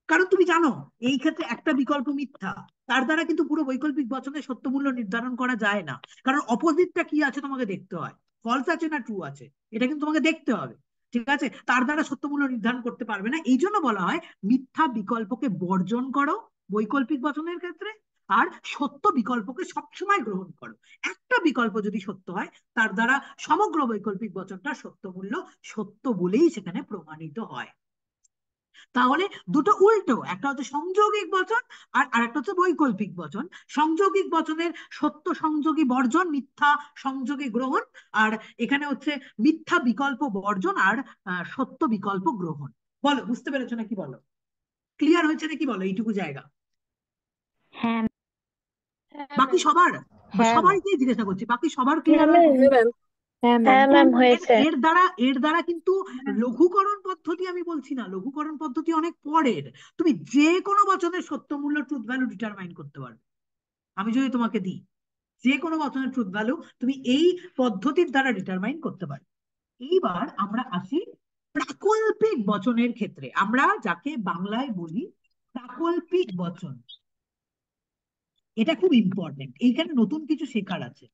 কারণ তুমি জানো এই ক্ষেত্রে একটা বিকল্প মিথ্যা, তার দ্বারা কিন্তু পুরো বৈকল্পিক বচনের সত্য মূল্য নির্ধারণ করা যায় না, কারণ অপোজিটটা কি আছে তোমাকে দেখতে হয়, ফলস আছে না ট্রু আছে, এটা কিন্তু তোমাকে দেখতে হবে। ঠিক আছে, তার দ্বারা সত্য মূল্য নির্ধারণ করতে পারবে না, এই জন্য বলা হয় মিথ্যা বিকল্পকে বর্জন করো বৈকল্পিক বচনের ক্ষেত্রে, আর সত্য বিকল্পকে সবসময় গ্রহণ করো। একটা বিকল্প যদি সত্য হয়, তার দ্বারা সমগ্র বৈকল্পিক বচনটা সত্য মূল্য সত্য বলেই সেখানে প্রমাণিত হয়। তাহলে দুটো উল্টো, একটা হচ্ছে সংযোগিক বচন আর আরেকটা হচ্ছে বৈকল্পিক বচন। সংযোগিক বচনের সত্য সংযোগী বর্জন, মিথ্যা সংযোগী গ্রহণ, আর এখানে হচ্ছে মিথ্যা বিকল্প বর্জন আর সত্য বিকল্প গ্রহণ। বলো, বুঝতে পেরেছো নাকি? বলো, ক্লিয়ার হয়েছে নাকি? বলো এইটুকু জায়গা হ্যাঁ বাকি সবার? হ্যাঁ সবাইকেই জিজ্ঞাসা করছি, বাকি সবার হ্যাঁ ক্লিয়ার ম্যাম, হয়েছে? হ্যাঁ ম্যাম। হ্যাঁ ম্যাম এর হয়েছে। এর দ্বারা কিন্তু লঘুকরণ পদ্ধতি আমি বলছি না, লঘুকরণ পদ্ধতি অনেক পরের। তুমি যে কোনো বচনের সত্য মূল্য ট্রুথ ভ্যালু ডিটারমাইন করতে পারবে। আমি যদি তোমাকে দিই যে কোনো বচনের ট্রুথ ভ্যালু তুমি এই পদ্ধতির দ্বারা ডিটারমাইন করতে পারবে। এইবার আমরা আসি প্রাকল্পিক বচনের ক্ষেত্রে, আমরা যাকে বাংলায় বলি প্রাকল্পিক বচন। এটা খুব ইম্পর্টেন্ট, এইখানে নতুন কিছু শেখার আছে।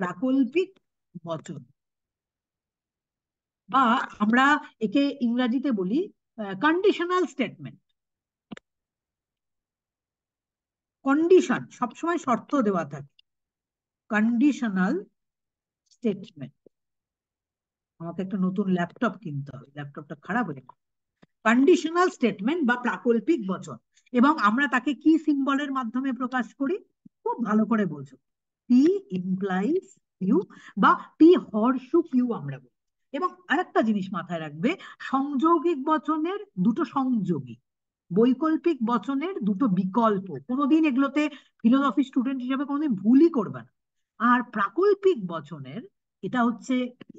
প্রাকল্পিক বচন, বা আমরা একে ইংরেজিতে বলি কন্ডিশনাল স্টেটমেন্ট। কন্ডিশন সবসময় শর্ত দেওয়া থাকে, কন্ডিশনাল স্টেটমেন্ট। আমাকে একটা নতুন ল্যাপটপ কিনতে হবে, ল্যাপটপটা খারাপ হয়ে গেছে। কন্ডিশনাল স্টেটমেন্ট বা প্রাকল্পিক বচন, এবং আমরা তাকে কি সিম্বলের মাধ্যমে প্রকাশ করি? খুব ভালো করে বলছো, পি ইমপ্লাইজ কিউ বা পি হর্ষু কিউ আমরা বলি। এবং আরেকটা জিনিস মাথায় রাখবে, সংযৌগিক বচনের দুটো সংযোগী, বৈকল্পিক বচনের দুটো বিকল্প। কোনোদিন এগুলোতে ফিলোসফি স্টুডেন্ট হিসেবে কোনোদিন ভুলই করবে না। আর প্রাকল্পিক বচনের এটা হচ্ছে,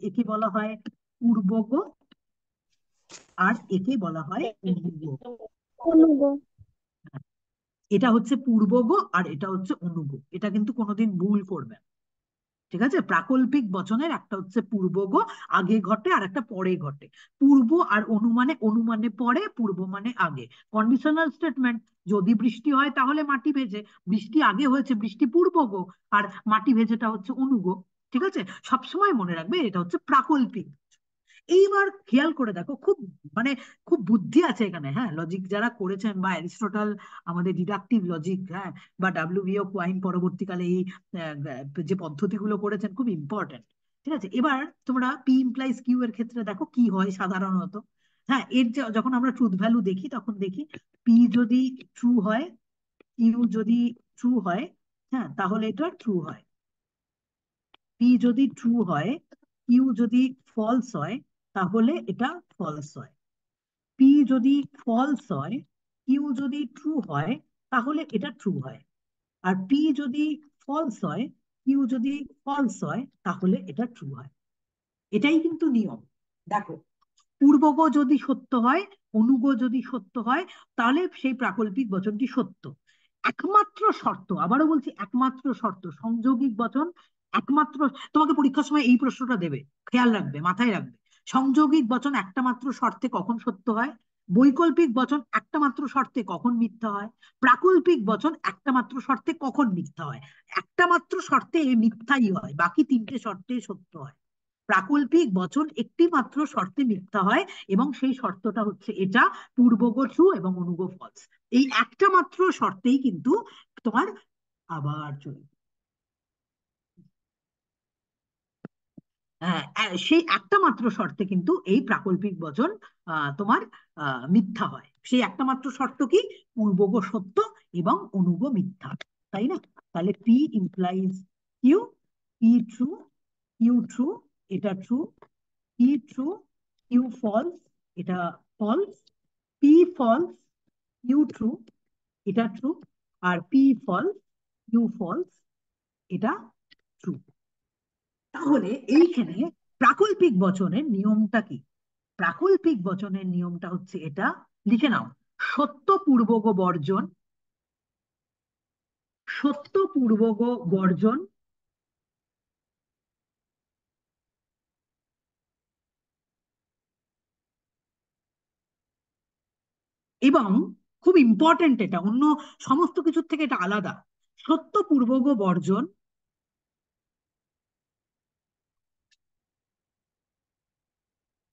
একে বলা হয় পূর্বগ, আর একে বলা হয় অনুগ। অনুগ। এটা হচ্ছে পূর্বগ আর এটা হচ্ছে অনুগ, এটা কিন্তু কোনোদিন ভুল করবে না। ঠিক আছে, প্রাকল্পিক বচনের একটা হচ্ছে পূর্বগ, আগে ঘটে, আর একটা পরে ঘটে। পূর্ব আর অনুমানে, অনুমানে পরে, পূর্ব মানে আগে। কন্ডিশনাল স্টেটমেন্ট, যদি বৃষ্টি হয় তাহলে মাটি ভেজে, বৃষ্টি আগে হয়েছে, বৃষ্টি পূর্বগ, আর মাটি ভেজেটা হচ্ছে অনুগ। ঠিক আছে, সবসময় মনে রাখবে এটা হচ্ছে প্রাকল্পিক। এইবার খেয়াল করে দেখো, খুব মানে খুব বুদ্ধি আছে এখানে। হ্যাঁ, লজিক যারা করেছেন বা অ্যারিস্টটল আমাদের ডিডাকটিভ লজিক, হ্যাঁ, বা ডাব্লিউবিও কোয়াইন পরবর্তীকালে এই যে পদ্ধতিগুলো করেছেন খুব ইম্পর্টেন্ট। ঠিক আছে, এবার তোমরা পি ইমপ্লাইজ কিউ এর ক্ষেত্রে দেখো কি হয় সাধারণত। হ্যাঁ, যখন আমরা ট্রুথ ভ্যালু দেখি তখন দেখি পি যদি ট্রু হয়, কিউ যদি ট্রু হয়, হ্যাঁ, তাহলে এটা ট্রু হয়। পি যদি ট্রু হয়, কিউ যদি ফলস হয়, তাহলে এটা ফলস হয়। পি যদি ফলস হয়, কিউ যদি ট্রু হয়, তাহলে এটা ট্রু হয়। আর পি যদি ফলস হয়, কিউ যদি ফলস হয়, তাহলে এটা ট্রু হয়। এটাই কিন্তু নিয়ম। দেখো, পূর্বগ যদি সত্য হয়, অনুগ যদি সত্য হয়, তাহলে সেই প্রাকল্পিক বচনটি সত্য। একমাত্র শর্ত, আবারও বলছি, একমাত্র শর্ত, সংযোগিক বচন একমাত্র, তোমাকে পরীক্ষার সময় এই প্রশ্নটা দেবে, খেয়াল রাখবে, মাথায় রাখবে। সংযোগিক বচন একটা মাত্র শর্তে কখন সত্য হয়, বৈকল্পিক বচন একটা মাত্র শর্তে কখন মিথ্যা হয়, প্রাকল্পিক বচন একটা মাত্র শর্তে কখন মিথ্যা হয়। একটা মাত্র শর্তে মিথ্যাই হয়, বাকি তিনটে শর্তে সত্য হয়। প্রাকল্পিক বচন একটি মাত্র শর্তে মিথ্যা হয়, এবং সেই শর্তটা হচ্ছে এটা, পূর্বগ ট্রু এবং অনুগ ফলস। এই একটা মাত্র শর্তেই কিন্তু তোমার, আবার চলে, সেই একটা মাত্র শর্তে কিন্তু এই প্রাকল্পিক বচন তোমার মিথ্যা হয়। সেই একটা মাত্র শর্ত কি? পূর্বগ সত্য এবং অনুগ মিথ্যা, তাই না? তাহলে P implies Q, P true, Q true, এটা true, P true, Q false, এটা false, P false, Q true, এটা ট্রু, আর পি ফলস, কিউ ফলস, এটা ট্রু। তাহলে এইখানে প্রাকল্পিক বচনের নিয়মটা কি? প্রাকল্পিক বচনের নিয়মটা হচ্ছে এটা, লিখে নাও, সত্য পূর্বগ বর্জন, সত্য পূর্বগ বর্জন, এবং খুব ইম্পর্টেন্ট, এটা অন্য সমস্ত কিছুর থেকে এটা আলাদা, সত্য পূর্বগ বর্জন,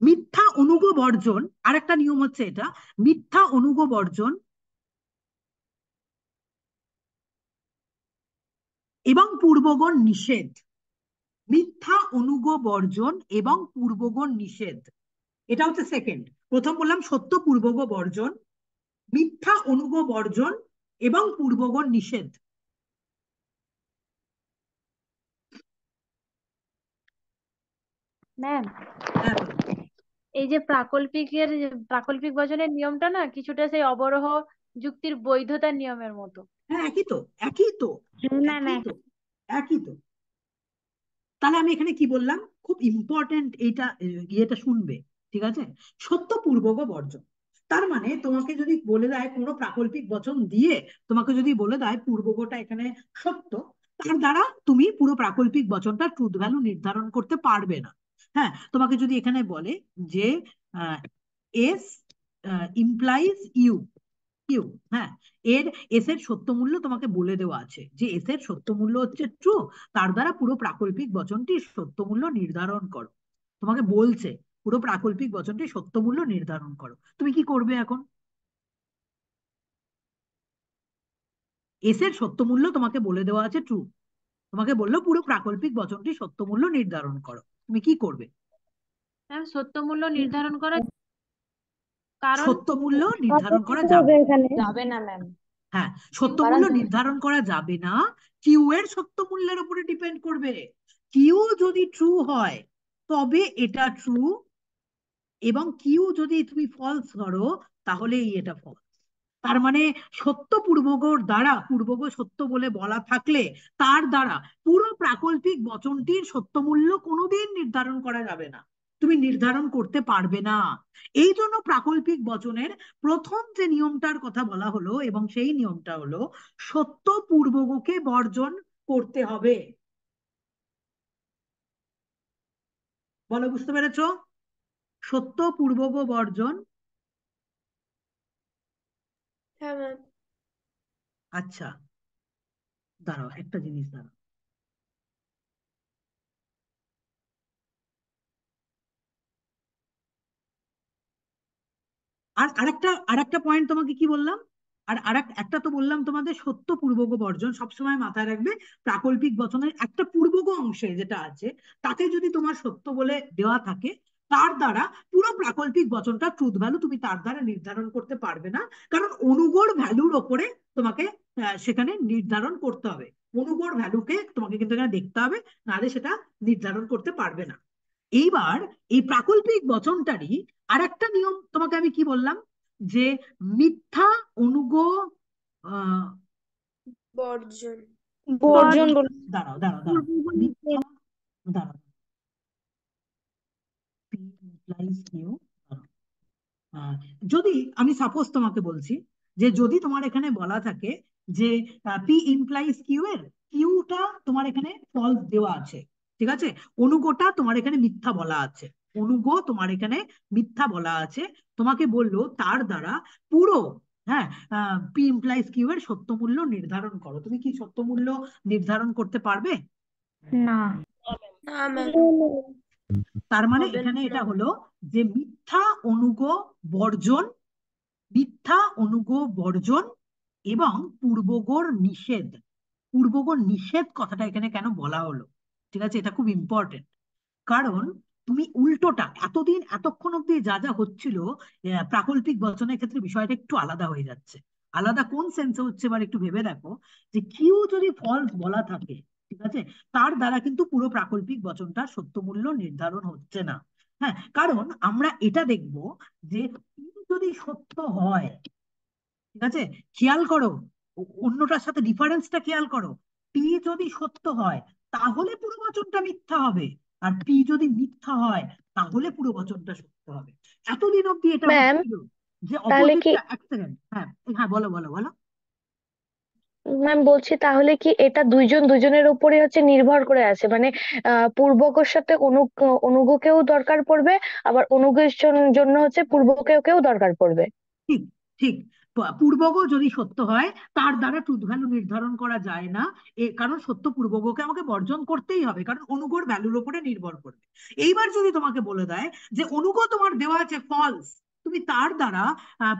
মিথ্যা অনুগ বর্জন। আরেকটা নিয়ম হচ্ছে এটা, মিথ্যা অনুগ বর্জন এবং পূর্বগণ নিষেধ। মিথ্যা অনুগ বর্জন এবং পূর্বগণ নিষেধ, এটা হচ্ছে সেকেন্ড। প্রথম বললাম সত্য পূর্বগ বর্জন, মিথ্যা অনুগ বর্জন এবং পূর্বগণ নিষেধ। ম্যাম, হ্যাঁ বলো। এই যে প্রাকল্পিক বচনের নিয়মটা না কিছুটা সেই অবরোহ যুক্তির বৈধতার নিয়মের মতো। হ্যাঁ, একই তো, একই তো, না না একই তো, একই তো। তাহলে আমি এখানে কি বললাম, খুব ইম্পর্টেন্ট এইটা, ইয়েটা শুনবে, ঠিক আছে? সত্য পূর্বক বর্জন। তার মানে তোমাকে যদি বলে দেয় কোনো প্রাকল্পিক বচন দিয়ে, তোমাকে যদি বলে দেয় পূর্বকটা এখানে সত্য, তার দ্বারা তুমি পুরো প্রাকল্পিক বচনটা ট্রুথ ভ্যালু নির্ধারণ করতে পারবে না। হ্যাঁ, তোমাকে যদি এখানে বলে যে এস ইমপ্লাইজ ইউ, কিউ, হ্যাঁ, এস এর সত্য মূল্য তোমাকে বলে দেওয়া আছে যে এস এর সত্য মূল্য হচ্ছে ট্রু, তার দ্বারা পুরো প্রাকল্পিক বচনটির সত্য মূল্য নির্ধারণ করো। তোমাকে বলছে পুরো প্রাকল্পিক বচনটির সত্য মূল্য নির্ধারণ করো, তুমি কি করবে এখন? এস এর সত্য মূল্য তোমাকে বলে দেওয়া আছে ট্রু, তোমাকে বললো পুরো প্রাকল্পিক বচনটির সত্য মূল্য নির্ধারণ করো, তুমি কি করবে? ম্যাম সত্য মূল্য নির্ধারণ করা, কারণ সত্য মূল্য নির্ধারণ করা হবে যাবে, এখানে। যাবে না ম্যাম, হ্যাঁ, সত্য করা মূল্য যাবে। নির্ধারণ করা যাবে না, কিউ এর সত্য মূল্যের উপরে ডিপেন্ড করবে। কিউ যদি ট্রু হয় তবে এটা ট্রু, এবং কিউ যদি তুমি ফলস ধরো তাহলেই এটা ফলস। তার মানে সত্য পূর্বগর দ্বারা, পূর্বগ সত্য বলে বলা থাকলে তার দ্বারা পুরো প্রাকল্পিক বচনটির সত্য মূল্য কোনোদিন নির্ধারণ করা যাবে না, তুমি নির্ধারণ করতে পারবে না। এই জন্য প্রাকল্পিক বচনের প্রথম যে নিয়মটার কথা বলা হলো, এবং সেই নিয়মটা হলো সত্য পূর্বগকে বর্জন করতে হবে। বলো, বুঝতে পেরেছো? সত্য পূর্বগ বর্জন। হ্যাঁ ম্যাম। আচ্ছা, দাঁড়াও, একটা জিনিস দাঁড়াও। আর আরেকটা পয়েন্ট তোমাকে কি বললাম, একটা তো বললাম তোমাদের সত্য পূর্বক বর্জন সবসময় মাথায় রাখবে। প্রাকল্পিক বচনের একটা পূর্বক অংশে যেটা আছে তাকে যদি তোমার সত্য বলে দেওয়া থাকে, তার দ্বারা পুরো প্রাকল্পিক বচনটা ট্রুথ ভ্যালু তুমি তার দ্বারা নির্ধারণ করতে পারবে না, কারণ অনুগড় ভ্যালুর ওপরে তোমাকে সেখানে নির্ধারণ করতে হবে। অনুগড় ভ্যালুকে তোমাকে কিন্তু এখানে দেখতে হবে, নাহলে সেটা নির্ধারণ করতে পারবে না। এইবার এই প্রাকল্পিক বচনটারই আরেকটা নিয়ম তোমাকে আমি কি বললাম, যে মিথ্যা অনুগ আহ বর্জন। বর্জন বলে। দাঁড়াও দাঁড়াও দাঁড়াও, মিথ্যা, দাঁড়াও, P implies Q, দাঁড়াও। যদি আমি সাপোজ তোমাকে বলছি যে যদি তোমার এখানে বলা থাকে যে পি ইমপ্লাইজ কিউ এর কিউটা তোমার এখানে ফলস দেওয়া আছে, ঠিক আছে, অনুগটা তোমার এখানে মিথ্যা বলা আছে, অনুগ তোমার এখানে মিথ্যা বলা আছে, তোমাকে বললো তার দ্বারা পুরো, হ্যাঁ, পি ইমপ্লাইজ কিউ এর সত্য মূল্য নির্ধারণ করো, তুমি কি সত্য মূল্য নির্ধারণ করতে পারবে? না। না ম্যাম। তার মানে হবে এখানে না। এটা হলো যে মিথ্যা অনুগ বর্জন, মিথ্যা অনুগ বর্জন এবং পূর্বগর নিষেধ। পূর্বগর নিষেধ কথাটা এখানে কেন বলা হলো, ঠিক আছে, এটা খুব ইম্পর্টেন্ট। কারণ তুমি উল্টোটা এতদিন এতক্ষণ অব্দি যা যা হচ্ছিল প্রাকল্পিক বচনের ক্ষেত্রে বিষয়টা একটু আলাদা হয়ে যাচ্ছে। আলাদা কোন সেন্সে হচ্ছে এবার একটু ভেবে দেখো, যে কিউ যদি ফলস বলা থাকে, ঠিক আছে, তার দ্বারা কিন্তু পুরো প্রাকল্পিক বচনটা সত্য মূল্য নির্ধারণ হচ্ছে না। হ্যাঁ, কারণ আমরা এটা দেখবো যে কিউ যদি সত্য হয়, ঠিক আছে, খেয়াল করো, অন্যটার সাথে ডিফারেন্সটা খেয়াল করো, পি যদি সত্য হয় তাহলে পুরো বচনটা মিথ্যা হবে, আর পি যদি মিথ্যা হয় তাহলে পুরো বচনটা সত্য হবে। এতদিন অব্দি এটা ম্যাম হচ্ছিল যে তাহলে কি অপোজিটটা। এক সেকেন্ড, হ্যাঁ হ্যাঁ, বলো বলো বলো। ম্যাম বলছি তাহলে কি এটা দুইজন দুজনের উপরে হচ্ছে নির্ভর করে আছে, মানে পূর্বকের সাথে অনুগকেও দরকার পড়বে, আবার অনুগের জন্য হচ্ছে পূর্বকেও দরকার পড়বে। ঠিক, ঠিক। পূর্বগ যদি সত্য হয় তার দ্বারা ট্রুথ ভ্যালু নির্ধারণ করা যায় না, কারণ সত্য পূর্বগকে আমাকে বর্জন করতেই হবে, কারণ অনুগর ভ্যালুর উপরে নির্ভর করবে। এইবার যদি তোমাকে বলে দেয় যে অনুগ তোমার দেওয়া আছে ফলস, তুমি তার দ্বারা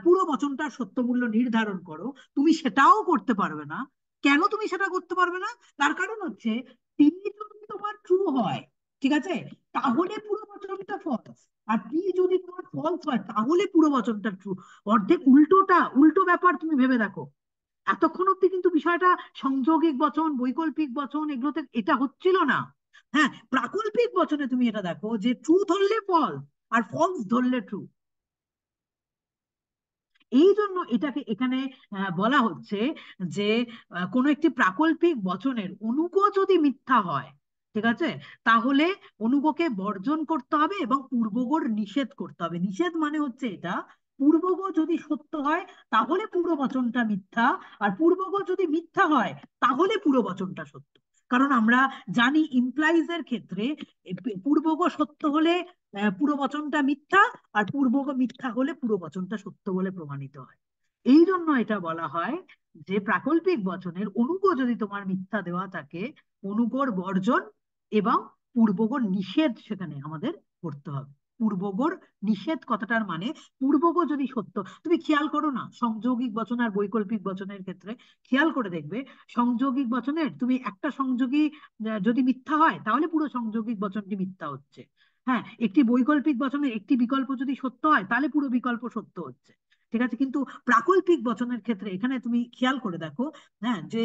পুরো বচনটার সত্য মূল্য নির্ধারণ করো, তুমি সেটাও করতে পারবে না। কেন তুমি সেটা করতে পারবে না? তার কারণ হচ্ছে পি যদি তোমার ট্রু হয়, ঠিক আছে, তাহলে পুরো বচনটা ফলস, আর পি যদি তোমার ফলস হয় তাহলে পুরো বচনটা ট্রু। অর্ধেক উল্টোটা, উল্টো ব্যাপার, তুমি ভেবে দেখো। এতক্ষণ অব্দি কিন্তু বিষয়টা সংযোগিক বচন, বৈকল্পিক বচন, এগুলোতে এটা হচ্ছিল না। হ্যাঁ, প্রাকল্পিক বচনে তুমি এটা দেখো যে ট্রু ধরলে ফলস আর ফলস ধরলে ট্রু। এই জন্য এটাকে এখানে বলা হচ্ছে যে কোনো একটি প্রাকল্পিক বচনের অনুগ যদি মিথ্যা হয়, ঠিক আছে, তাহলে অনুগকে বর্জন করতে হবে এবং পূর্বগর নিষেধ করতে হবে। নিষেধ মানে হচ্ছে এটা, পূর্বগ যদি সত্য হয় তাহলে পুরো বচনটা মিথ্যা, আর পূর্বগ যদি মিথ্যা হয় তাহলে পুরো বচনটা সত্য। কারণ আমরা জানি ইমপ্লাইজ এর ক্ষেত্রে পূর্বগ সত্য হলে পুরো বচনটা মিথ্যা, আর পূর্বগ মিথ্যা হলে পুরো বচনটা সত্য বলে প্রমাণিত হয়। এই জন্য এটা বলা হয় যে প্রাকল্পিক বচনের অনুগ যদি তোমার মিথ্যা দেওয়া থাকে, অনুগর বর্জন এবং পূর্বগর নিষেধ সেখানে আমাদের করতে হবে। পূর্বগর নিষেধ কথাটার মানে, পূর্বগ যদি সত্য, তুমি খেয়াল করো না সংযোগিক বচন আর বৈকল্পিক বচনের ক্ষেত্রে, খেয়াল করে দেখবে সংযোগিক বচনের তুমি একটা সংযোগী যদি মিথ্যা হয় তাহলে পুরো সংযোগিক বচনটি মিথ্যা হচ্ছে। হ্যাঁ, একটি বৈকল্পিক বচনের একটি বিকল্প যদি সত্য হয় তাহলে পুরো বিকল্প সত্য হচ্ছে, ঠিক আছে। কিন্তু প্রাকল্পিক বচনের ক্ষেত্রে এখানে তুমি খেয়াল করে দেখো, হ্যাঁ, যে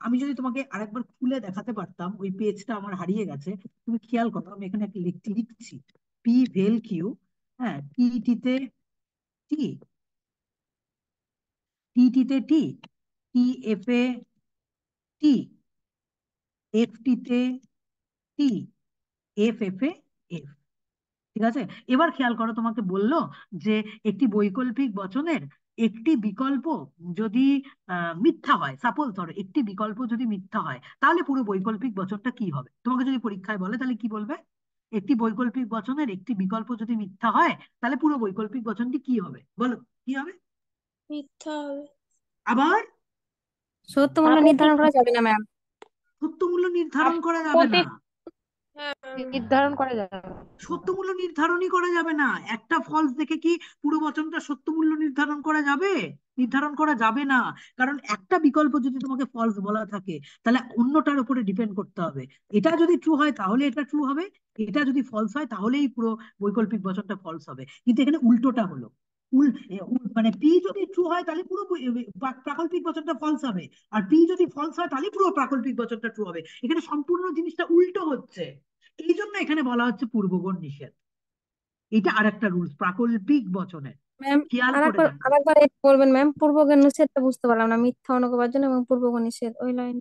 আমি যদি তোমাকে আরেকবার খুলে দেখাতে পারতাম, ওই পেজটা আমার হারিয়ে গেছে, তুমি খেয়াল করো, আমি এখানে একটা লিখছি পি ভেল কিউ, হ্যাঁ, টিতে টি, টিতে টি, টি এফ এ টি, এফ টিতে টি, এফ এফ এ এফ, ঠিক আছে। এবার খেয়াল করো, তোমাকে বললো যে একটি বৈকল্পিক বচনের একটি বিকল্প যদি মিথ্যা হয়, সাপোজ ধরো একটি বিকল্প যদি মিথ্যা হয় তাহলে পুরো বৈকল্পিক বচনটা কি হবে। তোমাকে যদি পরীক্ষায় বলে তাহলে কি বলবে? একটি বৈকল্পিক বচনের একটি বিকল্প যদি মিথ্যা হয় তাহলে পুরো বৈকল্পিক বচনটি কি হবে, বলো কি হবে? মিথ্যা হবে। আবার সত্য মূল্য নির্ধারণ করা যাবে না ম্যাম। সত্য মূল্য নির্ধারণ করা যাবে না, হ্যাঁ নির্ধারণ করা যাবে না। সত্য মূল্য নির্ধারণই করা যাবে না। একটা ফলস দেখে কি পুরো বচনটা সত্য মূল্য নির্ধারণ করা যাবে? নির্ধারণ করা যাবে না। কারণ একটা বিকল্প যদি তোমাকে ফলস বলা থাকে তাহলে অন্যটার উপরে ডিপেন্ড করতে হবে। এটা যদি ট্রু হয় তাহলে এটা ট্রু হবে, এটা যদি ফলস হয় তাহলেই পুরো বৈকল্পিক বচনটা ফলস হবে। কিন্তু এখানে উল্টোটা হলো, মানে পি যদি ট্রু হয় তাহলে পুরো প্রাকল্পিক বচনটা ফলস হবে, আর পি যদি ফলস হয় তাহলে পুরো প্রাকল্পিক বচনটা ট্রু হবে। এখানে সম্পূর্ণ জিনিসটা উল্টো হচ্ছে। এই জন্য এখানে বলা হচ্ছে পূর্বগণ নিষেধ। এটা আরেকটা রুলস প্রাকল্পিক বচনের, ম্যাম খেয়াল করে দেখো। আরেকবার বলবেন ম্যাম, পূর্বজ্ঞান নিষেধটা বুঝতে পারলাম না, মিথ্যা অনুবার্জন এবং পূর্বজ্ঞান নিষেধ ওই লাইন।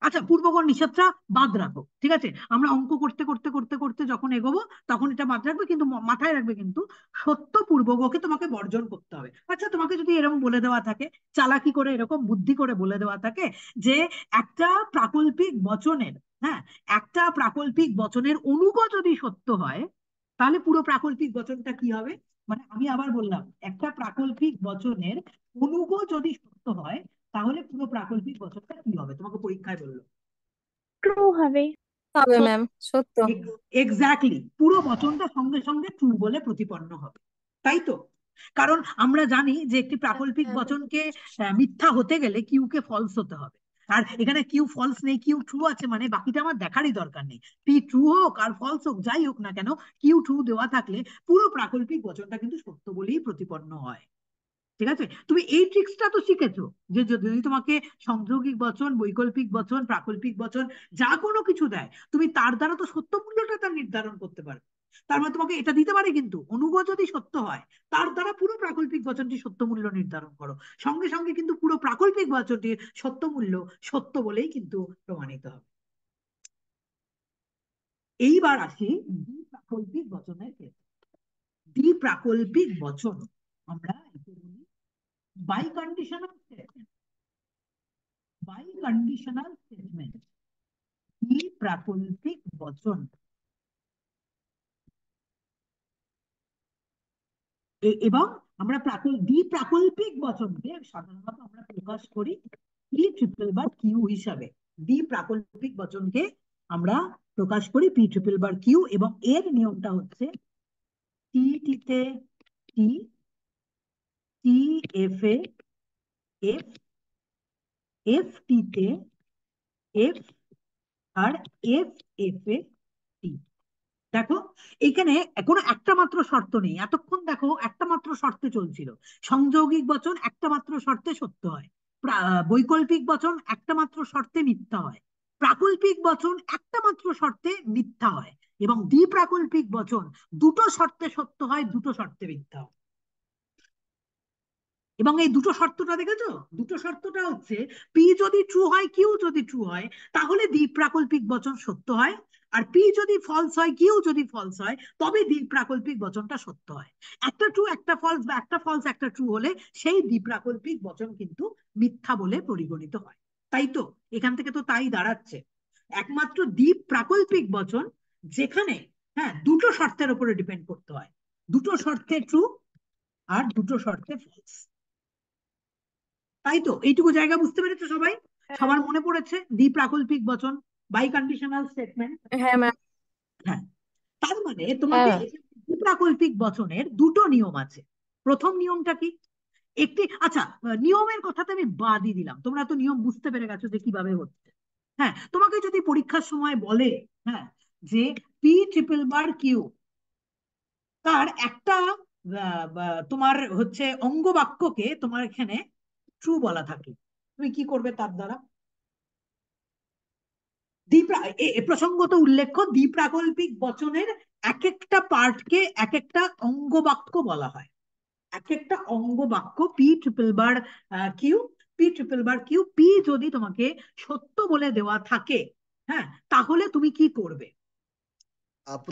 আচ্ছা, পূর্বগণ নিষেধটা বাদ রাখো, ঠিক আছে। আমরা অঙ্ক করতে করতে করতে করতে যখন এগোবো তখন এটা বাদ রাখবে, কিন্তু মাথায় রাখবে কিন্তু সত্য পূর্বগকে তোমাকে বর্জন করতে হবে। আচ্ছা, তোমাকে যদি এরকম বলে দেওয়া থাকে, চালাকি করে এরকম বুদ্ধি করে বলে দেওয়া থাকে যে একটা প্রাকল্পিক বচনের, হ্যাঁ, একটা প্রাকল্পিক বচনের অনুগ যদি সত্য হয় তাহলে পুরো প্রাকল্পিক বচনটা কি হবে। মানে আমি আবার বললাম, একটা প্রাকল্পিক বচনের অনুগ যদি সত্য হয় তাহলে পুরো প্রাকল্পিক বচনটা কি হবে, তোমাকে পরীক্ষায় বললো ট্রু হবে। হবে ম্যাম, সত্য। এক্স্যাক্টলি, পুরো বচনটা সঙ্গে সঙ্গে ট্রু বলে প্রতিপন্ন হবে, তাই তো। কারণ আমরা জানি যে একটি প্রাকল্পিক বচনকে মিথ্যা হতে গেলে কিউ কে ফলস হতে হবে, আর এখানে কিউ ফলস নেই, কিউ ট্রু আছে, মানে বাকিটা আমার দেখারই দরকার নেই। পি ট্রু হোক আর ফলস হোক, যাই হোক না কেন, কিউ ট্রু দেওয়া থাকলে পুরো প্রাকল্পিক বচনটা কিন্তু সত্য বলেই প্রতিপন্ন হয়, ঠিক আছে। তুমি এই ট্রিক্সটা তো শিখেছো যে যদি তোমাকে সংযোগিক বচন, বৈকল্পিক বচন, প্রাকল্পিক বচন যা কোনো কিছু দেয়, তুমি তার দ্বারা তো সত্য মূল্যটা তার নির্ধারণ করতে পারবে। তার মানে তোমাকে এটা দিতে পারে কিন্তু অনুগ যদি সত্য হয় তার দ্বারা পুরো প্রাকল্পিক বচনটি সত্য মূল্য নির্ধারণ করো, সঙ্গে সঙ্গে কিন্তু পুরো প্রাকল্পিক বচনটির সত্য মূল্য সত্য বলেই কিন্তু প্রমাণিত হবে। এইবার আসি দ্বিপ্রাকল্পিক বচনের ক্ষেত্রে। দ্বিপ্রাকল্পিক বচন আমরা biconditional statement, biconditional statement, দ্বিপ্রাকল্পিক বচন। এবং আমরা দ্বিপ্রাকল্পিক বচনকে সাধারণত আমরা প্রকাশ করি পি ট্রিপল বার কিউ হিসাবে। দ্বিপ্রাকল্পিক বচনকে আমরা প্রকাশ করি পি ট্রিপল বার কিউ, এবং এর নিয়মটা হচ্ছে টি টিতে টি, টি এফ এ এফ, এফ টিতে এফ, আর এফ এফ এ টি। দেখো এখানে কোনো একটা মাত্র শর্ত নেই, এতক্ষণ দেখো একটা মাত্র শর্তে চলছিল। সংযৌগিক বচন একটা মাত্র শর্তে সত্য হয়, বৈকল্পিক বচন একটা মাত্র শর্তে মিথ্যা হয়, প্রাকল্পিক বচন একটা মাত্র শর্তে মিথ্যা হয়, এবং দ্বিপ্রাকল্পিক বচন দুটো শর্তে সত্য হয়, দুটো শর্তে মিথ্যা হয়। এবং এই দুটো শর্তটা দেখেছো, দুটো শর্তটা হচ্ছে পি যদি ট্রু হয়, কিউ যদি ট্রু হয়, তাহলে দ্বি প্রাকল্পিক বচন সত্য হয়। আর পি যদি ফলস হয়, কিউ যদি ফলস হয়, তবে দ্বি প্রাকল্পিক বচনটা সত্য হয়। একটা ট্রু একটা ফলস, বা একটা ফলস একটা ট্রু হলে সেই দ্বি প্রাকল্পিক বচন কিন্তু মিথ্যা বলে পরিগণিত হয়। তাই তো, এখান থেকে তো তাই দাঁড়াচ্ছে। একমাত্র দ্বি প্রাকল্পিক বচন যেখানে, হ্যাঁ, দুটো শর্তের উপরে ডিপেন্ড করতে হয়, দুটো শর্তে ট্রু আর দুটো শর্তে ফলস। তাই তো, এইটুকু জায়গা বুঝতে পেরেছো সবাই? সবার মনে পড়েছে দ্বি প্রাকল্পিক বচন, বাই কন্ডিশনাল স্টেটমেন্ট? হ্যাঁ ম্যাম। হ্যাঁ, তার মানে হ্যাঁ তোমাকে ম্যাম। দ্বি প্রাকল্পিক বচনের দুটো নিয়ম আছে। প্রথম নিয়মটা কি? একটি, আচ্ছা, নিয়মের কথাটা আমি বাদই দিলাম, তোমরা তো নিয়ম বুঝতে পেরে গেছো যে কিভাবে হচ্ছে। হ্যাঁ, তোমাকে যদি পরীক্ষার সময় বলে, হ্যাঁ, যে পি ট্রিপল বার কিউ, তার একটা তোমার হচ্ছে অঙ্গ বাক্যকে তোমার এখানে ট্রু বলা থাকে, তুমি কি করবে তার দ্বারা? প্রসঙ্গত উল্লেখ্য, দ্বিপ্রাকল্পিক বচনের এক একটা পার্টকে এক একটা অঙ্গ বাক্য বলা হয়। এক একটা অঙ্গ বাক্য, P triple bar Q, P triple bar Q, P যদি তোমাকে সত্য বলে দেওয়া থাকে, হ্যাঁ, তাহলে তুমি কি করবে?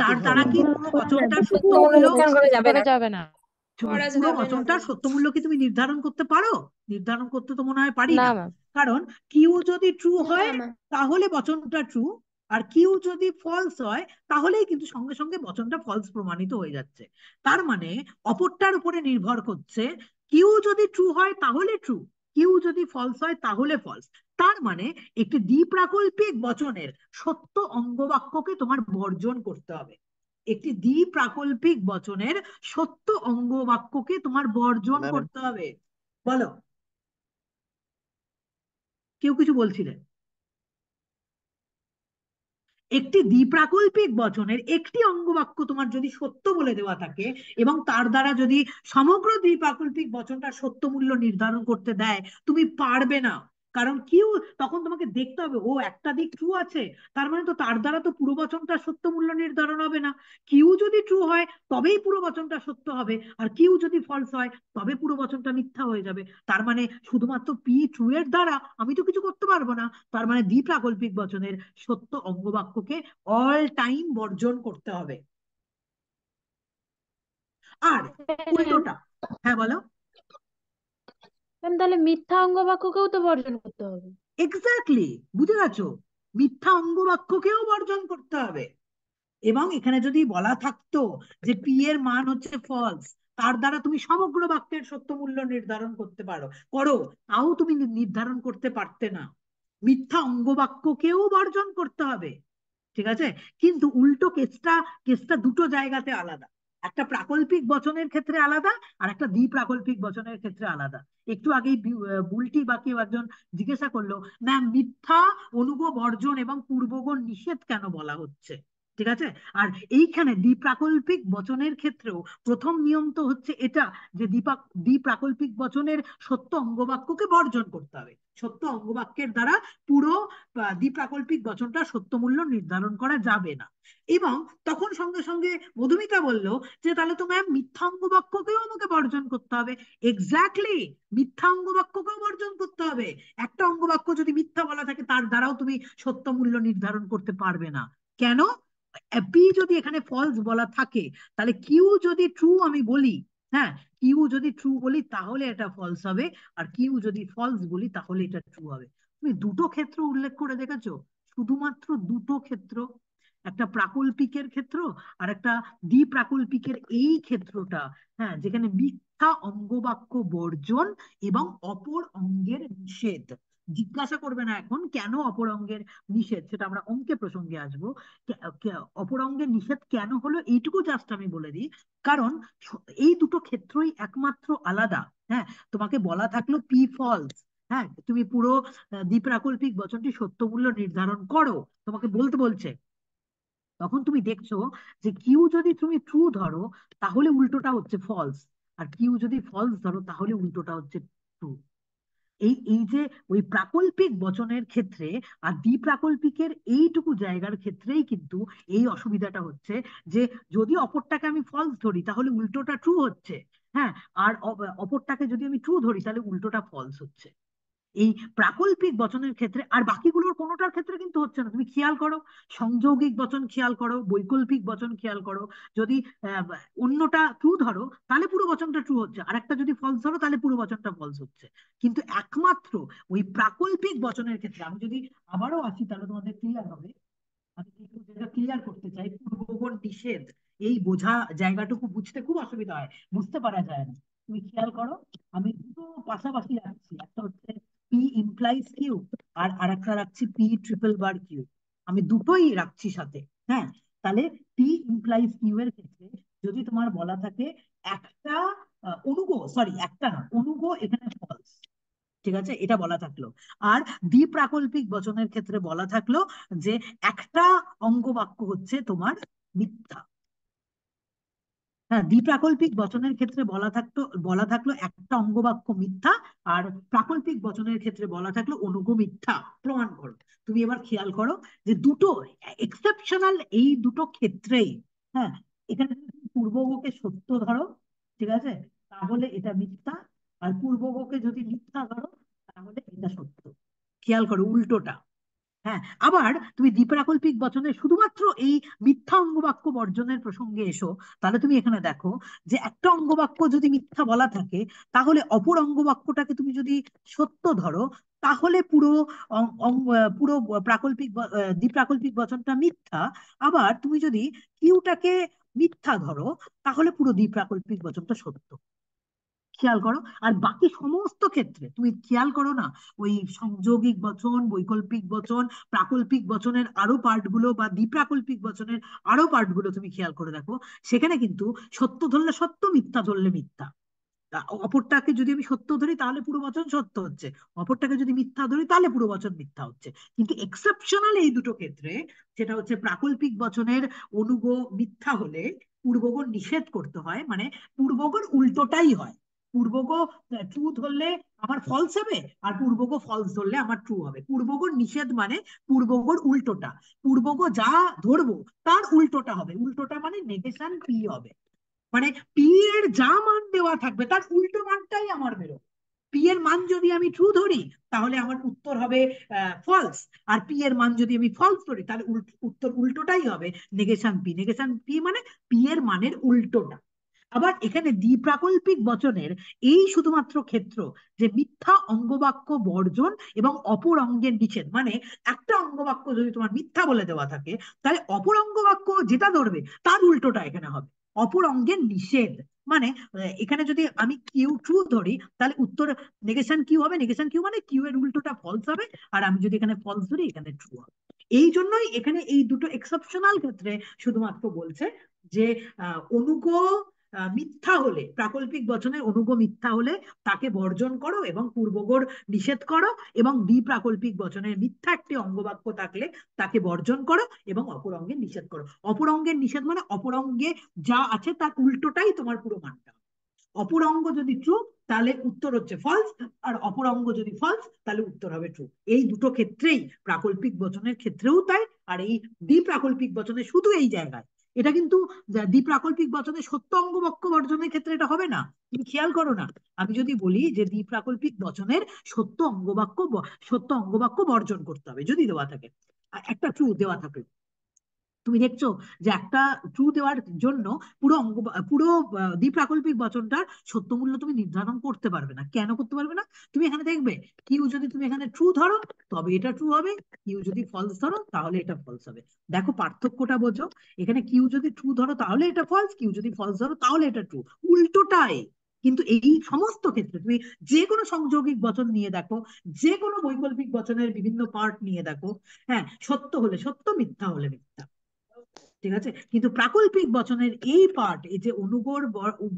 তার দ্বারা কি পুরো বচনটার সত্য মূল্য, নির্ধারণ করা যাবে না। যাবে না। করা পুরো যাবে না বচনটার ম্যাম। সত্য মূল্য কি তুমি নির্ধারণ করতে পারো? নির্ধারণ করতে তো মনে হয় পারি না না। ম্যাম। কারণ কিউ যদি ট্রু না হয় ম্যাম। তাহলে বচনটা ট্রু, আর কিউ যদি ফলস হয় তাহলেই কিন্তু সঙ্গে সঙ্গে বচনটা ফলস প্রমাণিত হয়ে যাচ্ছে। তার মানে অপরটার উপরে নির্ভর করছে, কিউ যদি ট্রু হয় তাহলে ট্রু, কিউ যদি ফলস হয় তাহলে ফলস। তার মানে একটি দ্বিপ্রাকল্পিক বচনের সত্য অঙ্গবাক্যকে তোমার বর্জন করতে হবে। একটি দ্বিপ্রাকল্পিক বচনের সত্য অঙ্গ বাক্যকে তোমার বর্জন ম্যাম করতে হবে। বলো, কেউ কিছু বলছিলেন? একটি দ্বিপ্রাকল্পিক বচনের একটি অঙ্গবাক্য তোমার যদি সত্য বলে দেওয়া থাকে এবং তার দ্বারা যদি সমগ্র দ্বিপ্রাকল্পিক বচনটা সত্য মূল্য নির্ধারণ করতে দেয়, তুমি পারবে না। কারণ কিউ, তখন তোমাকে দেখতে হবে ও একটা দিক ট্রু আছে, তার মানে তো তার দ্বারা তো পুরো বচনটা সত্য মূল্য নির্ধারণ হবে না। কিউ যদি ট্রু হয় তবেই পুরো বচনটা সত্য হবে, আর কিউ যদি ফলস হয় তবে পুরো বচনটা মিথ্যা হয়ে যাবে। তার মানে শুধুমাত্র পি ট্রু এর দ্বারা আমি তো কিছু করতে পারবো না। তার মানে দ্বিপ্রাকল্পিক বচনের সত্য অঙ্গবাক্যকে অল টাইম বর্জন করতে হবে। আর উল্টোটা, হ্যাঁ বলো। ম্যাম, তাহলে মিথ্যা অঙ্গ বাক্যকেও তো বর্জন করতে হবে। এক্স্যাক্টলি, বুঝে গেছো, মিথ্যা অঙ্গবাক্যকেও বর্জন করতে হবে। এবং এখানে যদি বলা থাকতো যে পি এর মান হচ্ছে ফলস, তার দ্বারা তুমি সমগ্র বাক্যের সত্য মূল্য নির্ধারণ করতে পারো, করো, তাও তুমি নির্ধারণ করতে পারতে না। মিথ্যা অঙ্গবাক্যকেও বর্জন করতে হবে, ঠিক আছে? কিন্তু উল্টো কেসটা, কেসটা দুটো জায়গাতে আলাদা। একটা প্রাকল্পিক বচনের ক্ষেত্রে আলাদা, আর একটা দ্বিপ্রাকল্পিক বচনের ক্ষেত্রে আলাদা। একটু আগেই বুলটি বা কেউ একজন জিজ্ঞাসা করলো, ম্যাম মিথ্যা অনুগ বর্জন এবং পূর্বগণ নিষেধ কেন বলা হচ্ছে? ঠিক আছে, আর এইখানে দ্বিপ্রাকল্পিক বচনের ক্ষেত্রেও প্রথম নিয়ম তো হচ্ছে এটা, যে দ্বিপ্রাকল্পিক বচনের সত্য অঙ্গবাক্যকে বর্জন করতে হবে। সত্য অঙ্গবাক্যের দ্বারা পুরো দ্বিপ্রাকল্পিক বচনটা সত্য মূল্য নির্ধারণ করা যাবে না। এবং তখন সঙ্গে সঙ্গে মধুমিতা বলল যে তাহলে তো ম্যাম মিথ্যা অঙ্গবাক্যকেও আমাকে বর্জন করতে হবে। এক্স্যাক্টলি, মিথ্যা অঙ্গবাক্যকেও বর্জন করতে হবে। একটা অঙ্গবাক্য যদি মিথ্যা বলা থাকে তার দ্বারাও তুমি সত্য মূল্য নির্ধারণ করতে পারবে না। কেন? পি যদি এখানে ফলস বলা থাকে, তাহলে কিউ যদি ট্রু আমি বলি, হ্যাঁ, কিউ যদি ট্রু বলি তাহলে এটা ফলস হবে, আর কিউ যদি ফলস বলি তাহলে এটা ট্রু হবে। তুমি দুটো ক্ষেত্র উল্লেখ করে দেখেছো, শুধুমাত্র দুটো ক্ষেত্র, একটা প্রাকল্পিকের ক্ষেত্র আর একটা দ্বিপ্রাকল্পিকের এই ক্ষেত্রটা, হ্যাঁ, যেখানে মিথ্যা অঙ্গবাক্য বর্জন এবং অপর অঙ্গের নিষেধ। জিজ্ঞাসা করবে না এখন কেন অপর অঙ্গের নিষেধ, সেটা আমরা অঙ্কে প্রসঙ্গে আসবো। অপর অঙ্গের নিষেধ কেন হলো এইটুকু জাস্ট আমি বলে দিই। কারণ এই দুটো ক্ষেত্রই একমাত্র আলাদা। হ্যাঁ, তোমাকে বলা থাকলো পি ফলস, হ্যাঁ, তুমি পুরো দ্বিপ্রাকল্পিক বচনটি সত্য মূল্য নির্ধারণ করো, তোমাকে বলতে বলছে। তখন তুমি দেখছো যে কিউ যদি তুমি ট্রু ধরো তাহলে উল্টোটা হচ্ছে ফলস, আর কিউ যদি ফলস ধরো তাহলে উল্টোটা হচ্ছে ট্রু। এই এই যে ওই প্রাকল্পিক বচনের ক্ষেত্রে আর দ্বিপ্রাকল্পিকের এইটুকু জায়গার ক্ষেত্রেই কিন্তু এই অসুবিধাটা হচ্ছে, যে যদি অপরটাকে আমি ফলস ধরি তাহলে উল্টোটা ট্রু হচ্ছে, হ্যাঁ, আর অপরটাকে যদি আমি ট্রু ধরি তাহলে উল্টোটা ফলস হচ্ছে। এই প্রাকল্পিক বচনের ক্ষেত্রে, আর বাকিগুলোর কোনোটার ক্ষেত্রে কিন্তু হচ্ছে না। তুমি খেয়াল করো, সংযৌগিক বচন খেয়াল করো, বৈকল্পিক বচন খেয়াল করো, যদি আহ, অন্যটা ট্রু ধরো তাহলে পুরো বচনটা ট্রু হচ্ছে, আর একটা যদি ফলস ধরো তাহলে পুরো বচনটা ফলস হচ্ছে। কিন্তু একমাত্র ওই প্রাকল্পিক বচনের ক্ষেত্রে, আমি যদি আবারও আসি তাহলে তোমাদের ক্লিয়ার হবে। আমি কিন্তু যেটা ক্লিয়ার করতে চাই, পূর্ববর্ণ নিষেধ, এই বোঝা জায়গাটুকু বুঝতে খুব অসুবিধা হয়, বুঝতে পারা যায় না। তুমি খেয়াল করো, আমি দুটো পাশাপাশি রাখছি, একটা হচ্ছে পি ইমপ্লাইজ কিউ, আর আরেকটা রাখছি পি ট্রিপল বার কিউ। আমি দুটোই রাখছি সাথে। হ্যাঁ, তাহলে পি ইমপ্লাইজ কিউ এর ক্ষেত্রে যদি তোমার বলা থাকে একটা অনুগো, সরি একটা না, অনুগো এখানে ফলস, ঠিক আছে, এটা বলা থাকলো। আর দ্বিপ্রাকল্পিক বচনের ক্ষেত্রে বলা থাকলো যে একটা অঙ্গ বাক্য হচ্ছে তোমার মিথ্যা। হ্যাঁ, দ্বিপ্রাকল্পিক বচনের ক্ষেত্রে বলা থাকলো একটা অঙ্গ বাক্য মিথ্যা, আর প্রাকল্পিক বচনের ক্ষেত্রে বলা থাকলো অনুগো মিথ্যা, প্রমাণ করো। তুমি এবার খেয়াল করো যে দুটো এক্সেপশনাল, এই দুটো ক্ষেত্রেই, হ্যাঁ, এখানে যদি তুমি পূর্বগকে সত্য ধরো, ঠিক আছে, তাহলে এটা মিথ্যা, আর পূর্বগকে যদি মিথ্যা ধরো তাহলে এটা সত্য। খেয়াল করো উল্টোটা। হ্যাঁ, আবার তুমি দ্বিপ্রাকল্পিক বচনে শুধুমাত্র এই মিথ্যা অঙ্গবাক্য বর্জনের প্রসঙ্গে এসো, তাহলে তুমি এখানে দেখো যে একটা অঙ্গবাক্য যদি মিথ্যা বলা থাকে তাহলে অপর অঙ্গবাক্যটাকে তুমি যদি সত্য ধরো তাহলে পুরো পুরো দ্বিপ্রাকল্পিক বচনটা মিথ্যা। আবার তুমি যদি কিউটাকে মিথ্যা ধরো তাহলে পুরো দ্বিপ্রাকল্পিক বচনটা সত্য। খেয়াল করো। আর বাকি সমস্ত ক্ষেত্রে তুমি খেয়াল করো না, ওই সংযোগিক বচন, বৈকল্পিক বচন, প্রাকল্পিক বচনের আরো পার্টগুলো বা দ্বিপ্রাকল্পিক বচনের আরো পার্টগুলো তুমি খেয়াল করে দেখো, সেখানে কিন্তু সত্য ধরলে সত্য, মিথ্যা ধরলে মিথ্যা। অপরটাকে যদি আমি সত্য ধরি তাহলে পুরো বচন সত্য হচ্ছে, অপরটাকে যদি মিথ্যা ধরি তাহলে পুরো বচন মিথ্যা হচ্ছে। কিন্তু এক্সেপশনাল এই দুটো ক্ষেত্রে, সেটা হচ্ছে প্রাকল্পিক বচনের অনুগো মিথ্যা হলে পূর্বগণ নিষেধ করতে হয়, মানে পূর্বগণ উল্টোটাই হয়। পূর্বগ ট্রু ধরলে আমার ফলস হবে, আর পূর্বগ ফলস ধরলে আমার ট্রু হবে। পূর্বগণ নিষেধ মানে পূর্বগর উল্টোটা, পূর্বগ যা ধরবো তার উল্টোটা হবে। উল্টোটা মানে নেগেশন পি হবে, মানে পি এর যা মান দেওয়া থাকবে তার উল্টো মানটাই আমার বেরোবে। পি এর মান যদি আমি ট্রু ধরি তাহলে আমার উত্তর হবে ফলস, আর পি এর মান যদি আমি ফলস ধরি তাহলে উত্তর উল্টোটাই হবে, নেগেশন পি। নেগেশন পি মানে পি এর মানের উল্টোটা। আবার এখানে দ্বিপ্রাকল্পিক বচনের এই শুধুমাত্র ক্ষেত্র যে মিথ্যা অঙ্গবাক্য বর্জন এবং অপর অঙ্গের নিষেধ, মানে একটা অঙ্গবাক্য যদি তোমার মিথ্যা বলে দেওয়া থাকে তাহলে অপর অঙ্গবাক্য যেটা ধরবে তার উল্টোটা এখানে হবে অপর অঙ্গের নিষেধ। মানে এখানে যদি আমি কিউ ট্রু ধরি তাহলে উত্তর নেগেশন কিউ হবে, নেগেশন কিউ মানে কিউ এর উল্টোটা ফলস হবে, আর আমি যদি এখানে ফলস ধরি এখানে ট্রু হবে। এই জন্যই এখানে এই দুটো এক্সেপশনাল ক্ষেত্রে শুধুমাত্র বলছে যে অনুগো মিথ্যা হলে, প্রাকল্পিক বচনের অনুগো মিথ্যা হলে তাকে বর্জন করো এবং পূর্বগর নিষেধ করো, এবং দ্বিপ্রাকল্পিক বচনের মিথ্যা একটি অঙ্গবাক্য থাকলে তাকে বর্জন করো এবং অপর অঙ্গে নিষেধ করো। অপর অঙ্গের নিষেধ মানে অপর অঙ্গে যা আছে তার উল্টোটাই তোমার পুরো মানটা। অপর অঙ্গ যদি ট্রু তাহলে উত্তর হচ্ছে ফলস, আর অপর অঙ্গ যদি ফলস তাহলে উত্তর হবে ট্রু। এই দুটো ক্ষেত্রেই, প্রাকল্পিক বচনের ক্ষেত্রেও তাই, আর এই দ্বিপ্রাকল্পিক বচনে শুধু এই জায়গায়। এটা কিন্তু দ্বিপ্রাকল্পিক বচনে সত্য অঙ্গ বাক্য বর্জনের ক্ষেত্রে এটা হবে না। তুমি খেয়াল করো না, আমি যদি বলি যে দ্বিপ্রাকল্পিক বচনের সত্য অঙ্গবাক্য বর্জন করতে হবে যদি দেওয়া থাকে, একটা ট্রু দেওয়া থাকে, তুমি দেখছো যে একটা ট্রু দেওয়ার জন্য পুরো দ্বিপ্রাকল্পিক বচনটার সত্য মূল্য তুমি নির্ধারণ করতে পারবে না। কেন করতে পারবে না? তুমি এখানে দেখবে কিউ যদি তুমি এখানে ট্রু ধরো তবে এটা ট্রু হবে, কিউ যদি ফলস ধরো তাহলে এটা ফলস হবে। দেখো পার্থক্যটা বোঝো, এখানে কিউ যদি ট্রু ধরো তাহলে এটা ফলস, কিউ যদি ফলস ধরো তাহলে এটা ট্রু, উল্টোটাই। কিন্তু এই সমস্ত ক্ষেত্রে তুমি যে কোনো সংযোগিক বচন নিয়ে দেখো, যে কোনো বৈকল্পিক বচনের বিভিন্ন পার্ট নিয়ে দেখো, হ্যাঁ, সত্য হলে সত্য, মিথ্যা হলে মিথ্যা, ঠিক আছে। কিন্তু প্রাকল্পিক বচনের এই পার্ট, এই যে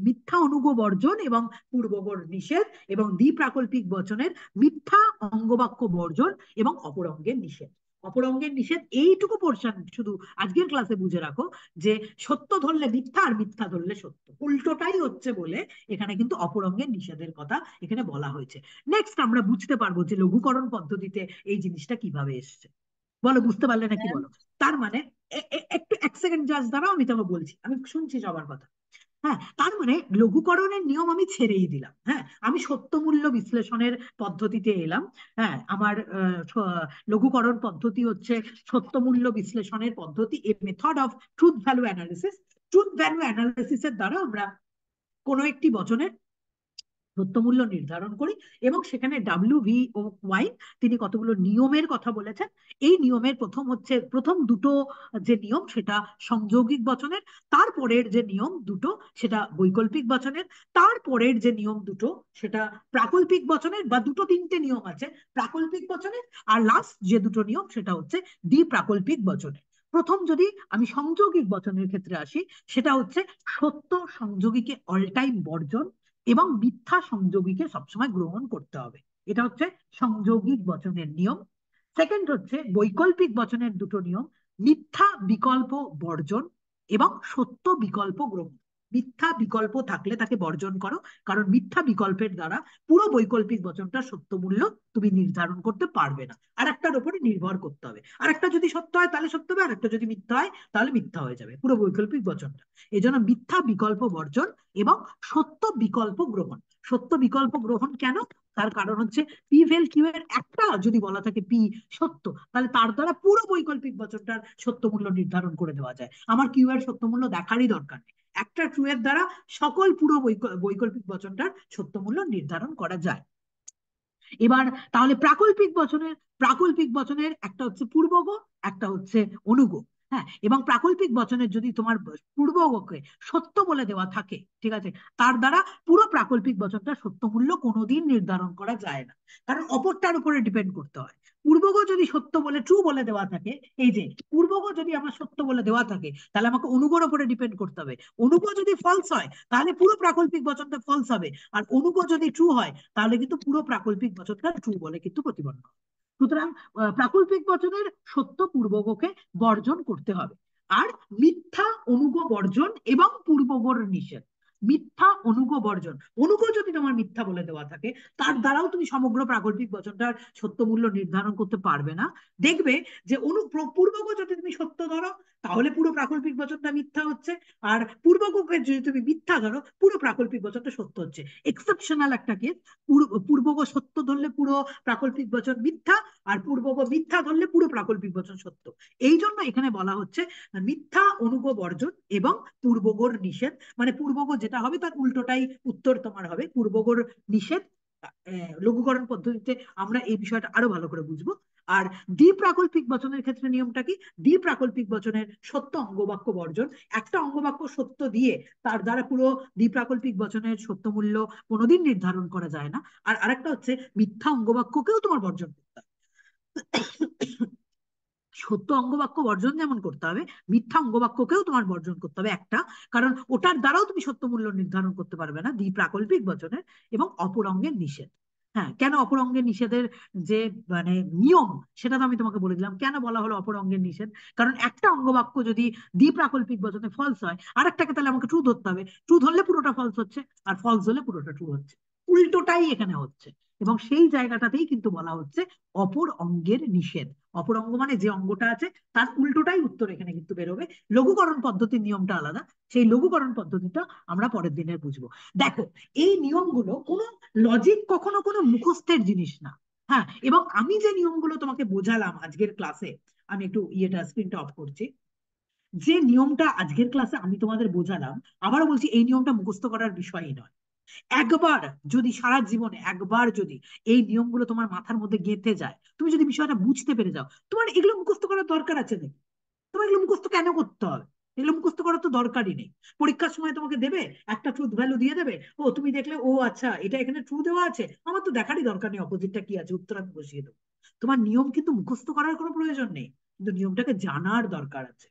মিথ্যা অনুগ বর্জন এবং পূর্বগর নিষেধ, এবং দ্বিপ্রাকল্পিক বচনের মিথ্যা অঙ্গবাক্য বর্জন এবং অপরঙ্গের নিষেধ, অপরঙ্গের নিষেধ, এইটুকু পোর্শন শুধু আজকের ক্লাসে বুঝে রাখো যে সত্য ধরলে মিথ্যা আর মিথ্যা ধরলে সত্য, উল্টোটাই হচ্ছে বলে এখানে কিন্তু অপরঙ্গের নিষেধের কথা এখানে বলা হয়েছে। নেক্সট আমরা বুঝতে পারবো যে লঘুকরণ পদ্ধতিতে এই জিনিসটা কিভাবে এসছে। বলো, বুঝতে পারলে নাকি বলো? তার মানে একটু এক সেকেন্ড জাস্ট দাঁড়াও, আমি তোমাকে বলছি, আমি শুনছি সবার কথা। হ্যাঁ, তার মানে লঘুকরণের নিয়ম আমি ছেড়েই দিলাম। হ্যাঁ, আমি সত্যমূল্য বিশ্লেষণের পদ্ধতিতে এলাম। হ্যাঁ, আমার লঘুকরণ পদ্ধতি হচ্ছে সত্যমূল্য বিশ্লেষণের পদ্ধতি, a method of truth value analysis. Truth value অ্যানালিসিসের দ্বারা আমরা কোনো একটি বচনের সত্যমূল্য নির্ধারণ করি, এবং সেখানে WV.ওয়াইন তিনি কতগুলো নিয়মের কথা বলেছেন। এই নিয়মের প্রথম দুটো যে নিয়ম সেটা সংযৌগিক বচনের, তারপরের যে নিয়ম দুটো সেটা বৈকল্পিক বচনের, তারপরের যে নিয়ম দুটো সেটা প্রাকল্পিক বচনের, বা দুটো তিনটে নিয়ম আছে প্রাকল্পিক বচনের, আর লাস্ট যে দুটো নিয়ম সেটা হচ্ছে দ্বিপ্রাকল্পিক বচনের। প্রথম যদি আমি সংযৌগিক বচনের ক্ষেত্রে আসি, সেটা হচ্ছে সত্য সংযোগীকে অল টাইম বর্জন এবং মিথ্যা সংযোগীকে সবসময় গ্রহণ করতে হবে। এটা হচ্ছে সংযোগিক বচনের নিয়ম। সেকেন্ড হচ্ছে বৈকল্পিক বচনের দুটো নিয়ম: মিথ্যা বিকল্প বর্জন এবং সত্য বিকল্প গ্রহণ। মিথ্যা বিকল্প থাকলে তাকে বর্জন করো, কারণ মিথ্যা বিকল্পের দ্বারা পুরো বৈকল্পিক বচনটা সত্য মূল্য তুমি নির্ধারণ করতে পারবে না, আর একটার উপরে নির্ভর করতে হবে। আর একটা যদি সত্য হয় তাহলে সত্য হবে, আর একটা যদি মিথ্যা হয় তাহলে মিথ্যা হয়ে যাবে পুরো বৈকল্পিক বচনটা। এই জন্য মিথ্যা বিকল্প বর্জন এবং সত্য বিকল্প গ্রহণ। সত্য বিকল্প গ্রহণ কেন? তার কারণ হচ্ছে পি ভেল কিউ এর একটা যদি বলা থাকে পি সত্য, তাহলে তার দ্বারা পুরো বৈকল্পিক বচনটার সত্য মূল্য নির্ধারণ করে দেওয়া যায়। আমার কিউ এর সত্য মূল্য দেখারই দরকার নেই, একটা ট্রু এর দ্বারা সকল পুরো বৈকল্পিক বচনটার সত্য মূল্য নির্ধারণ করা যায়। এবার তাহলে প্রাকল্পিক বচনের একটা হচ্ছে পূর্বগ, একটা হচ্ছে অনুগ। হ্যাঁ, এবং প্রাকল্পিক বচনের যদি তোমার পূর্বগকে সত্য বলে দেওয়া থাকে, ঠিক আছে, তার দ্বারা পুরো প্রাকল্পিক বচনটা সত্য মূল্য কোনোদিন নির্ধারণ করা যায় না, কারণ অপরটার উপরে ডিপেন্ড করতে হয়। পূর্বগ যদি সত্য বলে ট্রু বলে দেওয়া থাকে, এই যে পূর্বগ যদি আমার সত্য বলে দেওয়া থাকে, তাহলে আমাকে অনুগর উপরে ডিপেন্ড করতে হবে। অনুগ যদি ফলস হয় তাহলে পুরো প্রাকল্পিক বচনটা ফলস হবে, আর অনুগ যদি ট্রু হয় তাহলে কিন্তু পুরো প্রাকল্পিক বচনটা ট্রু বলে কিন্তু প্রতিপন্ন হবে। সুতরাং প্রাকল্পিক বচনের সত্য পূর্বগকে বর্জন করতে হবে। আর মিথ্যা অনুগ বর্জন এবং পূর্বগর নিষেধ। মিথ্যা অনুগ বর্জন, অনুগ যদি তোমার মিথ্যা বলে দেওয়া থাকে তার দ্বারাও তুমি সমগ্র প্রাকল্পিক বচনটার সত্য মূল্য নির্ধারণ করতে পারবে না। দেখবে যে পূর্বগ যদি তুমি সত্য ধরো তাহলে পুরো প্রাকল্পিক বচনটা মিথ্যা হচ্ছে, আর পূর্বগকে যদি তুমি মিথ্যা ধরো পুরো প্রাকল্পিক বচনটা সত্য হচ্ছে। এক্সেপশনাল একটা কেস, পূর্বগ সত্য ধরলে পুরো প্রাকল্পিক বচন মিথ্যা, আর পূর্বগ মিথ্যা ধরলে পুরো প্রাকল্পিক বচন সত্য। এই জন্য এখানে বলা হচ্ছে মিথ্যা অনুগ বর্জন এবং পূর্বগর নিষেধ, মানে পূর্বগ যেটা হবে তার উল্টোটাই উত্তর তোমার হবে, পূর্বগর নিষেধ। লঘুকরণ পদ্ধতিতে আমরা এই বিষয়টা আরো ভালো করে বুঝবো। আর দ্বিপ্রাকল্পিক বচনের ক্ষেত্রে নিয়মটা কি? দ্বিপ্রাকল্পিক বচনের সত্য অঙ্গবাক্য বর্জন। একটা অঙ্গবাক্য সত্য দিয়ে তার দ্বারা পুরো দ্বিপ্রাকল্পিক বচনের সত্য মূল্য কোনোদিন নির্ধারণ করা যায় না। আর আরেকটা হচ্ছে মিথ্যা অঙ্গবাক্যকেও তোমার বর্জন করতে হবে। সত্য অঙ্গবাক্য বর্জন যেমন করতে হবে, মিথ্যা অঙ্গবাক্যকেও তোমার বর্জন করতে হবে একটা, কারণ ওটার দ্বারাও তুমি সত্য মূল্য নির্ধারণ করতে পারবে না দ্বিপ্রাকল্পিক বচনের। এবং অপর অঙ্গের নিষেধ। হ্যাঁ, কেন অপর অঙ্গের নিষেধের যে মানে নিয়ম সেটা তো আমি তোমাকে বলে দিলাম। কেন বলা হলো অপর অঙ্গের নিষেধ? কারণ একটা অঙ্গবাক্য যদি দ্বিপ্রাকল্পিক বচনে ফলস হয়, আর একটাকে তাহলে আমাকে ট্রু ধরতে হবে। ট্রু ধরলে পুরোটা ফলস হচ্ছে, আর ফলস হলে পুরোটা ট্রু হচ্ছে, উল্টোটাই এখানে হচ্ছে। এবং সেই জায়গাটাতেই কিন্তু বলা হচ্ছে অপর অঙ্গের নিষেধ। অপর অঙ্গ মানে যে অঙ্গটা আছে তার উল্টোটাই উত্তর এখানে কিন্তু বেরোবে। লঘুকরণ পদ্ধতির নিয়মটা আলাদা, সেই লঘুকরণ পদ্ধতিটা আমরা পরের দিনে বুঝবো। দেখো, এই নিয়মগুলো কোনো লজিক কখনো কোনো মুখস্থের জিনিস না। হ্যাঁ, এবং আমি যে নিয়মগুলো তোমাকে বোঝালাম আজকের ক্লাসে, আমি একটু স্ক্রিনটা অফ করছি। যে নিয়মটা আজকের ক্লাসে আমি তোমাদের বোঝালাম, আবারও বলছি এই নিয়মটা মুখস্থ করার বিষয়ই নয়। একবার যদি সারা জীবনে একবার যদি এই নিয়মগুলো তোমার মাথার মধ্যে গেঁথে যায়, তুমি যদি বিষয়টা বুঝতে পেরে যাও, তোমার এগুলো মুখস্থ করার দরকার আছে নাকি? তোমার এগুলো মুখস্থ কেন করতে হবে? এগুলো মুখস্থ করার তো দরকারই নেই। পরীক্ষার সময় তোমাকে দেবে একটা ট্রুথ ভ্যালু দিয়ে দেবে, ও তুমি দেখলে ও আচ্ছা এটা এখানে ট্রু দেওয়া আছে, আমার তো দেখারই দরকার নেই অপোজিটটা কি আছে, উত্তর আমি বসিয়ে দেবো। তোমার নিয়ম কিন্তু মুখস্থ করার কোনো প্রয়োজন নেই, কিন্তু নিয়মটাকে জানার দরকার আছে।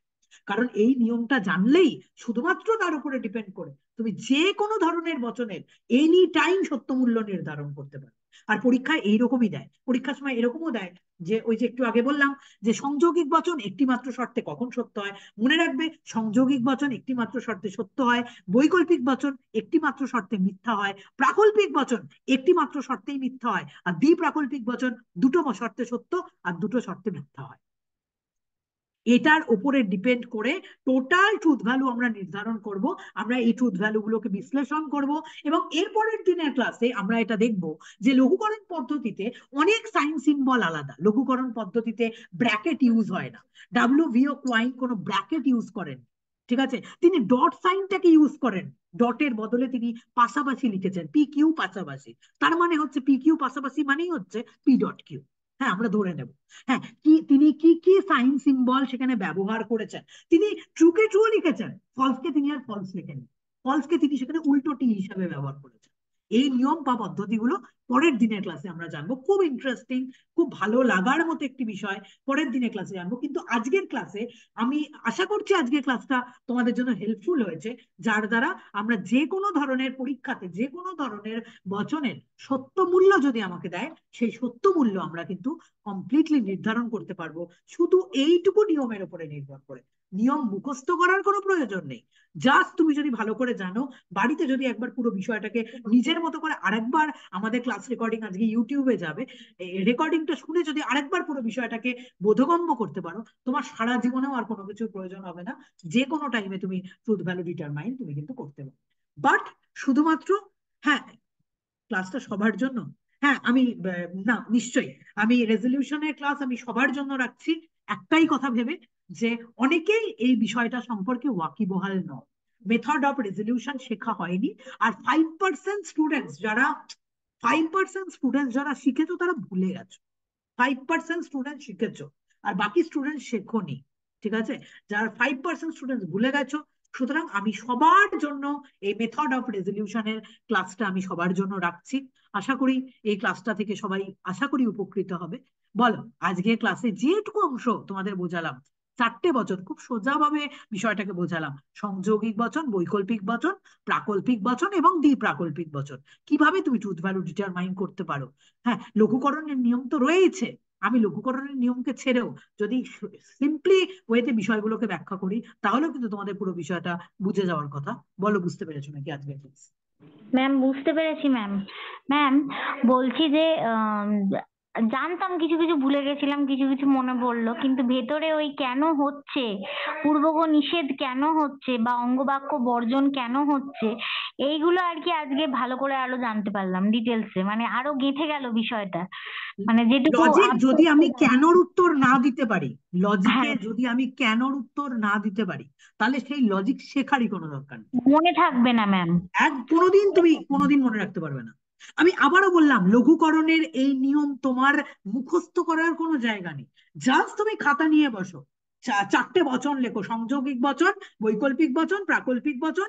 কারণ এই নিয়মটা জানলেই শুধুমাত্র তার উপরে ডিপেন্ড করে তুমি যে কোনো ধরনের বচনের এনি টাইম সত্য মূল্য নির্ধারণ করতে পারো। আর পরীক্ষায় এইরকমই দেয়, পরীক্ষার সময় এরকমও দেয় যে ওই যে একটু আগে বললাম যে সংযোগিক বচন একটি মাত্র শর্তে কখন সত্য হয়। মনে রাখবে, সংযোগিক বচন একটি মাত্র শর্তে সত্য হয়, বৈকল্পিক বচন একটি মাত্র শর্তে মিথ্যা হয়, প্রাকল্পিক বচন একটি মাত্র শর্তেই মিথ্যা হয়, আর দ্বিপ্রাকল্পিক বচন দুটো শর্তে সত্য আর দুটো শর্তে মিথ্যা হয়। এটার উপরে ডিপেন্ড করে টোটাল ট্রুথ ভ্যালু আমরা নির্ধারণ করব। আমরা এই ট্রুথ ভ্যালু গুলোকে বিশ্লেষণ করব এবং এরপরের দিনের ক্লাসে আমরা এটা দেখব যে লঘুকরণ পদ্ধতিতে অনেক সাইন সিম্বল আলাদা। লঘুকরণ পদ্ধতিতে ব্র্যাকেট ইউজ হয় না। ডাব্লিউ.ভিও কোয়াইন কোনো ব্র্যাকেট ইউজ করেন, ঠিক আছে? তিনি ডট সাইনটাকে ইউজ করেন, ডটের বদলে তিনি পাশাপাশি লিখেছেন, পি কিউ পাশাপাশি। তার মানে হচ্ছে পি কিউ পাশাপাশি মানেই হচ্ছে পি ডট কিউ। হ্যাঁ, আমরা ধরে নেব। হ্যাঁ, তিনি কি কি সাইন সিম্বল সেখানে ব্যবহার করেছেন। তিনি ট্রুকে ট্রু লিখেছেন, ফলসকে তিনি আর ফলস লিখেননি, ফলসকে তিনি সেখানে উল্টো টি হিসাবে ব্যবহার করেছেন। এই নিয়ম বা পদ্ধতিগুলো পরের দিনের ক্লাসে আমরা জানবো। খুব ইন্টারেস্টিং, খুব ভালো লাগার মতো একটি বিষয়, পরের দিনের ক্লাসে জানবো। কিন্তু আজকের ক্লাসে আমি আশা করছি আজকের ক্লাসটা তোমাদের জন্য হেল্পফুল হয়েছে, যার দ্বারা আমরা যে কোনো ধরনের পরীক্ষাতে যে কোনো ধরনের বচনের সত্য মূল্য যদি আমাকে দেয়, সেই সত্য মূল্য আমরা কিন্তু কমপ্লিটলি নির্ধারণ করতে পারবো শুধু এইটুকু নিয়মের উপরে নির্ভর করে। নিয়ম মুখস্থ করার কোনো প্রয়োজন নেই। জাস্ট তুমি যদি ভালো করে জানো, বাড়িতে যদি একবার পুরো বিষয়টাকে নিজের মতো করে আরেকবার, আমাদের ক্লাস রেকর্ডিং আজকে ইউটিউবে যাবে, রেকর্ডিংটা শুনে যদি আরেকবার পুরো বিষয়টাকে বোধগম্য করতে পারো, তোমার সারা জীবনেও আর কোনো কিছুর প্রয়োজন হবে না। যে কোনো টাইমে তুমি ট্রুথ ভ্যালু ডিটারমাইন তুমি কিন্তু করতে পারো। বাট শুধুমাত্র, হ্যাঁ, ক্লাসটা সবার জন্য, হ্যাঁ আমি না নিশ্চয়ই আমি রেজলিউশনের ক্লাস আমি সবার জন্য রাখছি, একটাই কথা ভেবে যে অনেকেই এই বিষয়টা সম্পর্কে ওয়াকিবহাল নয়, মেথড অফ রেজলিউশন শেখা হয়নি। আর 5% স্টুডেন্টস যারা শিখেছো তারা ভুলে গেছো। 5% স্টুডেন্ট শিখেছো আর বাকি স্টুডেন্ট শেখোনি, ঠিক আছে? যারা 5% স্টুডেন্ট ভুলে গেছো, সুতরাং আমি সবার জন্য এই মেথড অফ রেজলিউশনের ক্লাসটা আমি সবার জন্য রাখছি। আশা করি এই ক্লাসটা থেকে সবাই আশা করি উপকৃত হবে। বলো, আজকের ক্লাসে যেটুকু অংশ তোমাদের বোঝালাম, 4টে বচন খুব সোজাভাবে বিষয়টাকে বোঝালাম, সংযোগিক বচন, বৈকল্পিক বচন, প্রাকল্পিক বচন এবং দ্বিপ্রাকল্পিক বচন, কিভাবে তুমি ট্রুথ ভ্যালু ডিটারমাইন করতে পারো। হ্যাঁ, লঘুকরণের নিয়ম তো রয়েছে, আমি লঘুকরণের নিয়মকে ছেড়েও যদি সিম্পলি ওয়েতে বিষয়গুলোকে ব্যাখ্যা করি, তাহলেও কিন্তু তোমাদের পুরো বিষয়টা বুঝে যাওয়ার কথা। বলো, বুঝতে পেরেছো নাকি আজকের ক্লাস? ম্যাম বুঝতে পেরেছি ম্যাম। ম্যাম বলছি যে জানতাম কিছু কিছু ভুলে গেছিলাম, কিছু কিছু মনে পড়লো, কিন্তু ভেতরে ওই কেন হচ্ছে, পূর্বক নিষেধ কেন হচ্ছে বা অঙ্গবাক্য বর্জন কেন হচ্ছে, এইগুলো আর কি আজকে ভালো করে আরো জানতে পারলাম ডিটেলসে, মানে আরো গেঁথে গেল বিষয়টা, মানে যেটুকু লজিক যদি আমি আবশ্যক। কেনর উত্তর না দিতে পারি, লজিকে হ্যাঁ, যদি আমি কেনর উত্তর না দিতে পারি, তাহলে সেই লজিক শেখারই কোনো দরকার নেই। মনে থাকবে না ম্যাম। তুমি কোনোদিন মনে রাখতে পারবে না। আমি আবারও বললাম, লঘুকরণের এই নিয়ম তোমার মুখস্থ করার কোনো জায়গা নেই। জাস্ট তুমি খাতা নিয়ে বসো, 4টে বচন লেখো, সংযোগিক বচন, বৈকল্পিক বচন, প্রাকল্পিক বচন,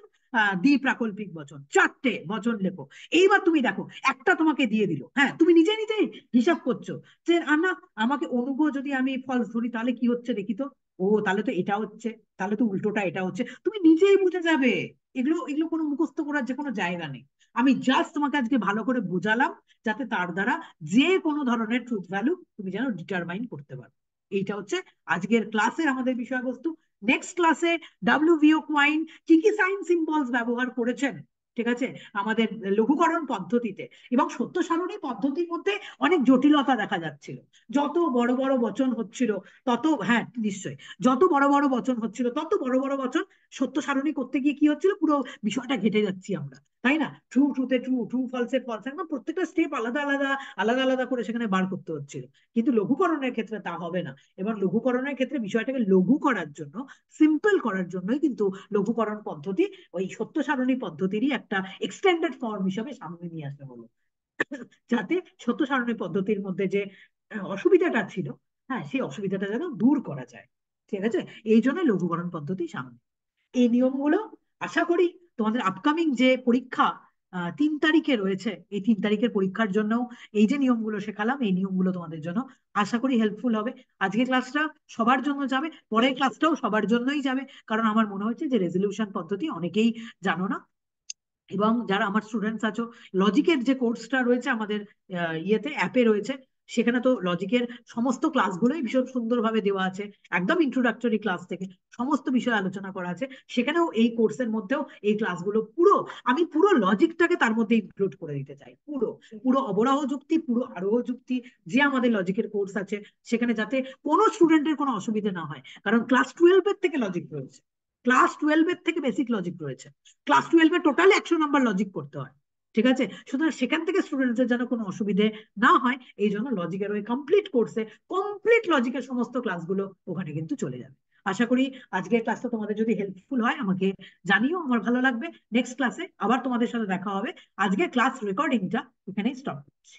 দ্বিপ্রাকল্পিক বচন, 4টে বচন লেখো। এইবার তুমি দেখো, একটা তোমাকে দিয়ে দিল, হ্যাঁ তুমি নিজে নিজেই হিসাব করছো যে না, আমাকে অনুগ যদি আমি ফলস ধরি তাহলে কি হচ্ছে দেখি তো, ও তাহলে তো এটা হচ্ছে, তাহলে তো উল্টোটা এটা হচ্ছে, তুমি নিজেই বুঝে যাবে। এগুলো এগুলো কোনো মুখস্থ করার যে কোনো জায়গা নেই। আমি জাস্ট তোমাকে আজকে ভালো করে বোঝালাম, যাতে তার দ্বারা যে কোনো ধরনের ট্রুথ ভ্যালু তুমি যেন ডিটারমাইন করতে পারো। এইটা হচ্ছে আজকের ক্লাসের আমাদের বিষয়বস্তু। নেক্সট ক্লাসে ডাব্লিউ.ভিও কোয়াইন কি কি সাইন সিম্বলস ব্যবহার করেছেন, ঠিক আছে, আমাদের লঘুকরণ পদ্ধতিতে, এবং সত্য সারণী পদ্ধতির মধ্যে অনেক জটিলতা দেখা যাচ্ছিল। যত বড় বড় বচন হচ্ছিল তত, হ্যাঁ নিশ্চয়ই, যত বড় বড় বচন হচ্ছিল তত বড় বড় বচন সত্য সারণী করতে গিয়ে কি হচ্ছিল, পুরো বিষয়টা ঘেটে যাচ্ছি আমরা, তাই না? ট্রু ট্রুতে ট্রু, ট্রু ফলসে ফলস, একদম প্রত্যেকটা স্টেপ আলাদা আলাদা আলাদা আলাদা করে সেখানে বার করতে হচ্ছিল। কিন্তু লঘুকরণের ক্ষেত্রে তা হবে না। এবং লঘুকরণের ক্ষেত্রে বিষয়টাকে লঘু করার জন্য, সিম্পল করার জন্যই কিন্তু লঘুকরণ পদ্ধতি ওই সত্য সারণী পদ্ধতিরই একটা এক্সটেন্ডেড ফর্ম হিসাবে সামনে নিয়ে আসা হলো, যাতে সত্য সারণী পদ্ধতির মধ্যে যে অসুবিধাটা ছিল, হ্যাঁ সেই অসুবিধাটা যেন দূর করা যায়, ঠিক আছে? এই জন্য লঘুকরণ পদ্ধতি সামনে। এই নিয়মগুলো আশা করি তোমাদের আপকামিং যে পরীক্ষা 3 তারিখে রয়েছে, এই 3 তারিখের পরীক্ষার জন্য এই যে নিয়মগুলো শেখালাম, এই নিয়মগুলো তোমাদের জন্য আশা করি হেল্পফুল হবে। আজকের ক্লাসটা সবার জন্য যাবে, পরের ক্লাসটাও সবার জন্যই যাবে, কারণ আমার মনে হচ্ছে যে রেজলিউশন পদ্ধতি অনেকেই জানো না। এবং যারা আমার স্টুডেন্টস আছো, লজিকের যে কোর্সটা রয়েছে আমাদের ইয়েতে অ্যাপে রয়েছে, সেখানে তো লজিকের সমস্ত ক্লাসগুলোই ভীষণ সুন্দরভাবে দেওয়া আছে, একদম ইন্ট্রোডাক্টরি ক্লাস থেকে সমস্ত বিষয় আলোচনা করা আছে। সেখানেও এই কোর্সের মধ্যেও এই ক্লাসগুলো পুরো, আমি পুরো লজিকটাকে তার মধ্যে ইনক্লুড করে দিতে চাই, পুরো পুরো অবরাহ যুক্তি, পুরো আরোহ যুক্তি, যে আমাদের লজিকের কোর্স আছে সেখানে, যাতে কোনো স্টুডেন্টের কোনো অসুবিধা না হয়। কারণ ক্লাস 12 এর থেকে লজিক রয়েছে, ক্লাস 12 এর থেকে বেসিক লজিক রয়েছে, ক্লাস 12 এ টোটাল 100 নাম্বার লজিক করতে হয়। ঠিক আছে, সুতরাং সেখান থেকে স্টুডেন্টদের যেন কোনো অসুবিধে না হয়, এই জন্য লজিকের ওই কমপ্লিট কোর্সে কমপ্লিট লজিকের সমস্ত ক্লাসগুলো ওখানে কিন্তু চলে যাবে। আশা করি আজকের ক্লাসটা তোমাদের যদি হেল্পফুল হয় আমাকে জানিও, আমার ভালো লাগবে। নেক্সট ক্লাসে আবার তোমাদের সাথে দেখা হবে। আজকে ক্লাস রেকর্ডিংটা এখানেই স্টপ করছি।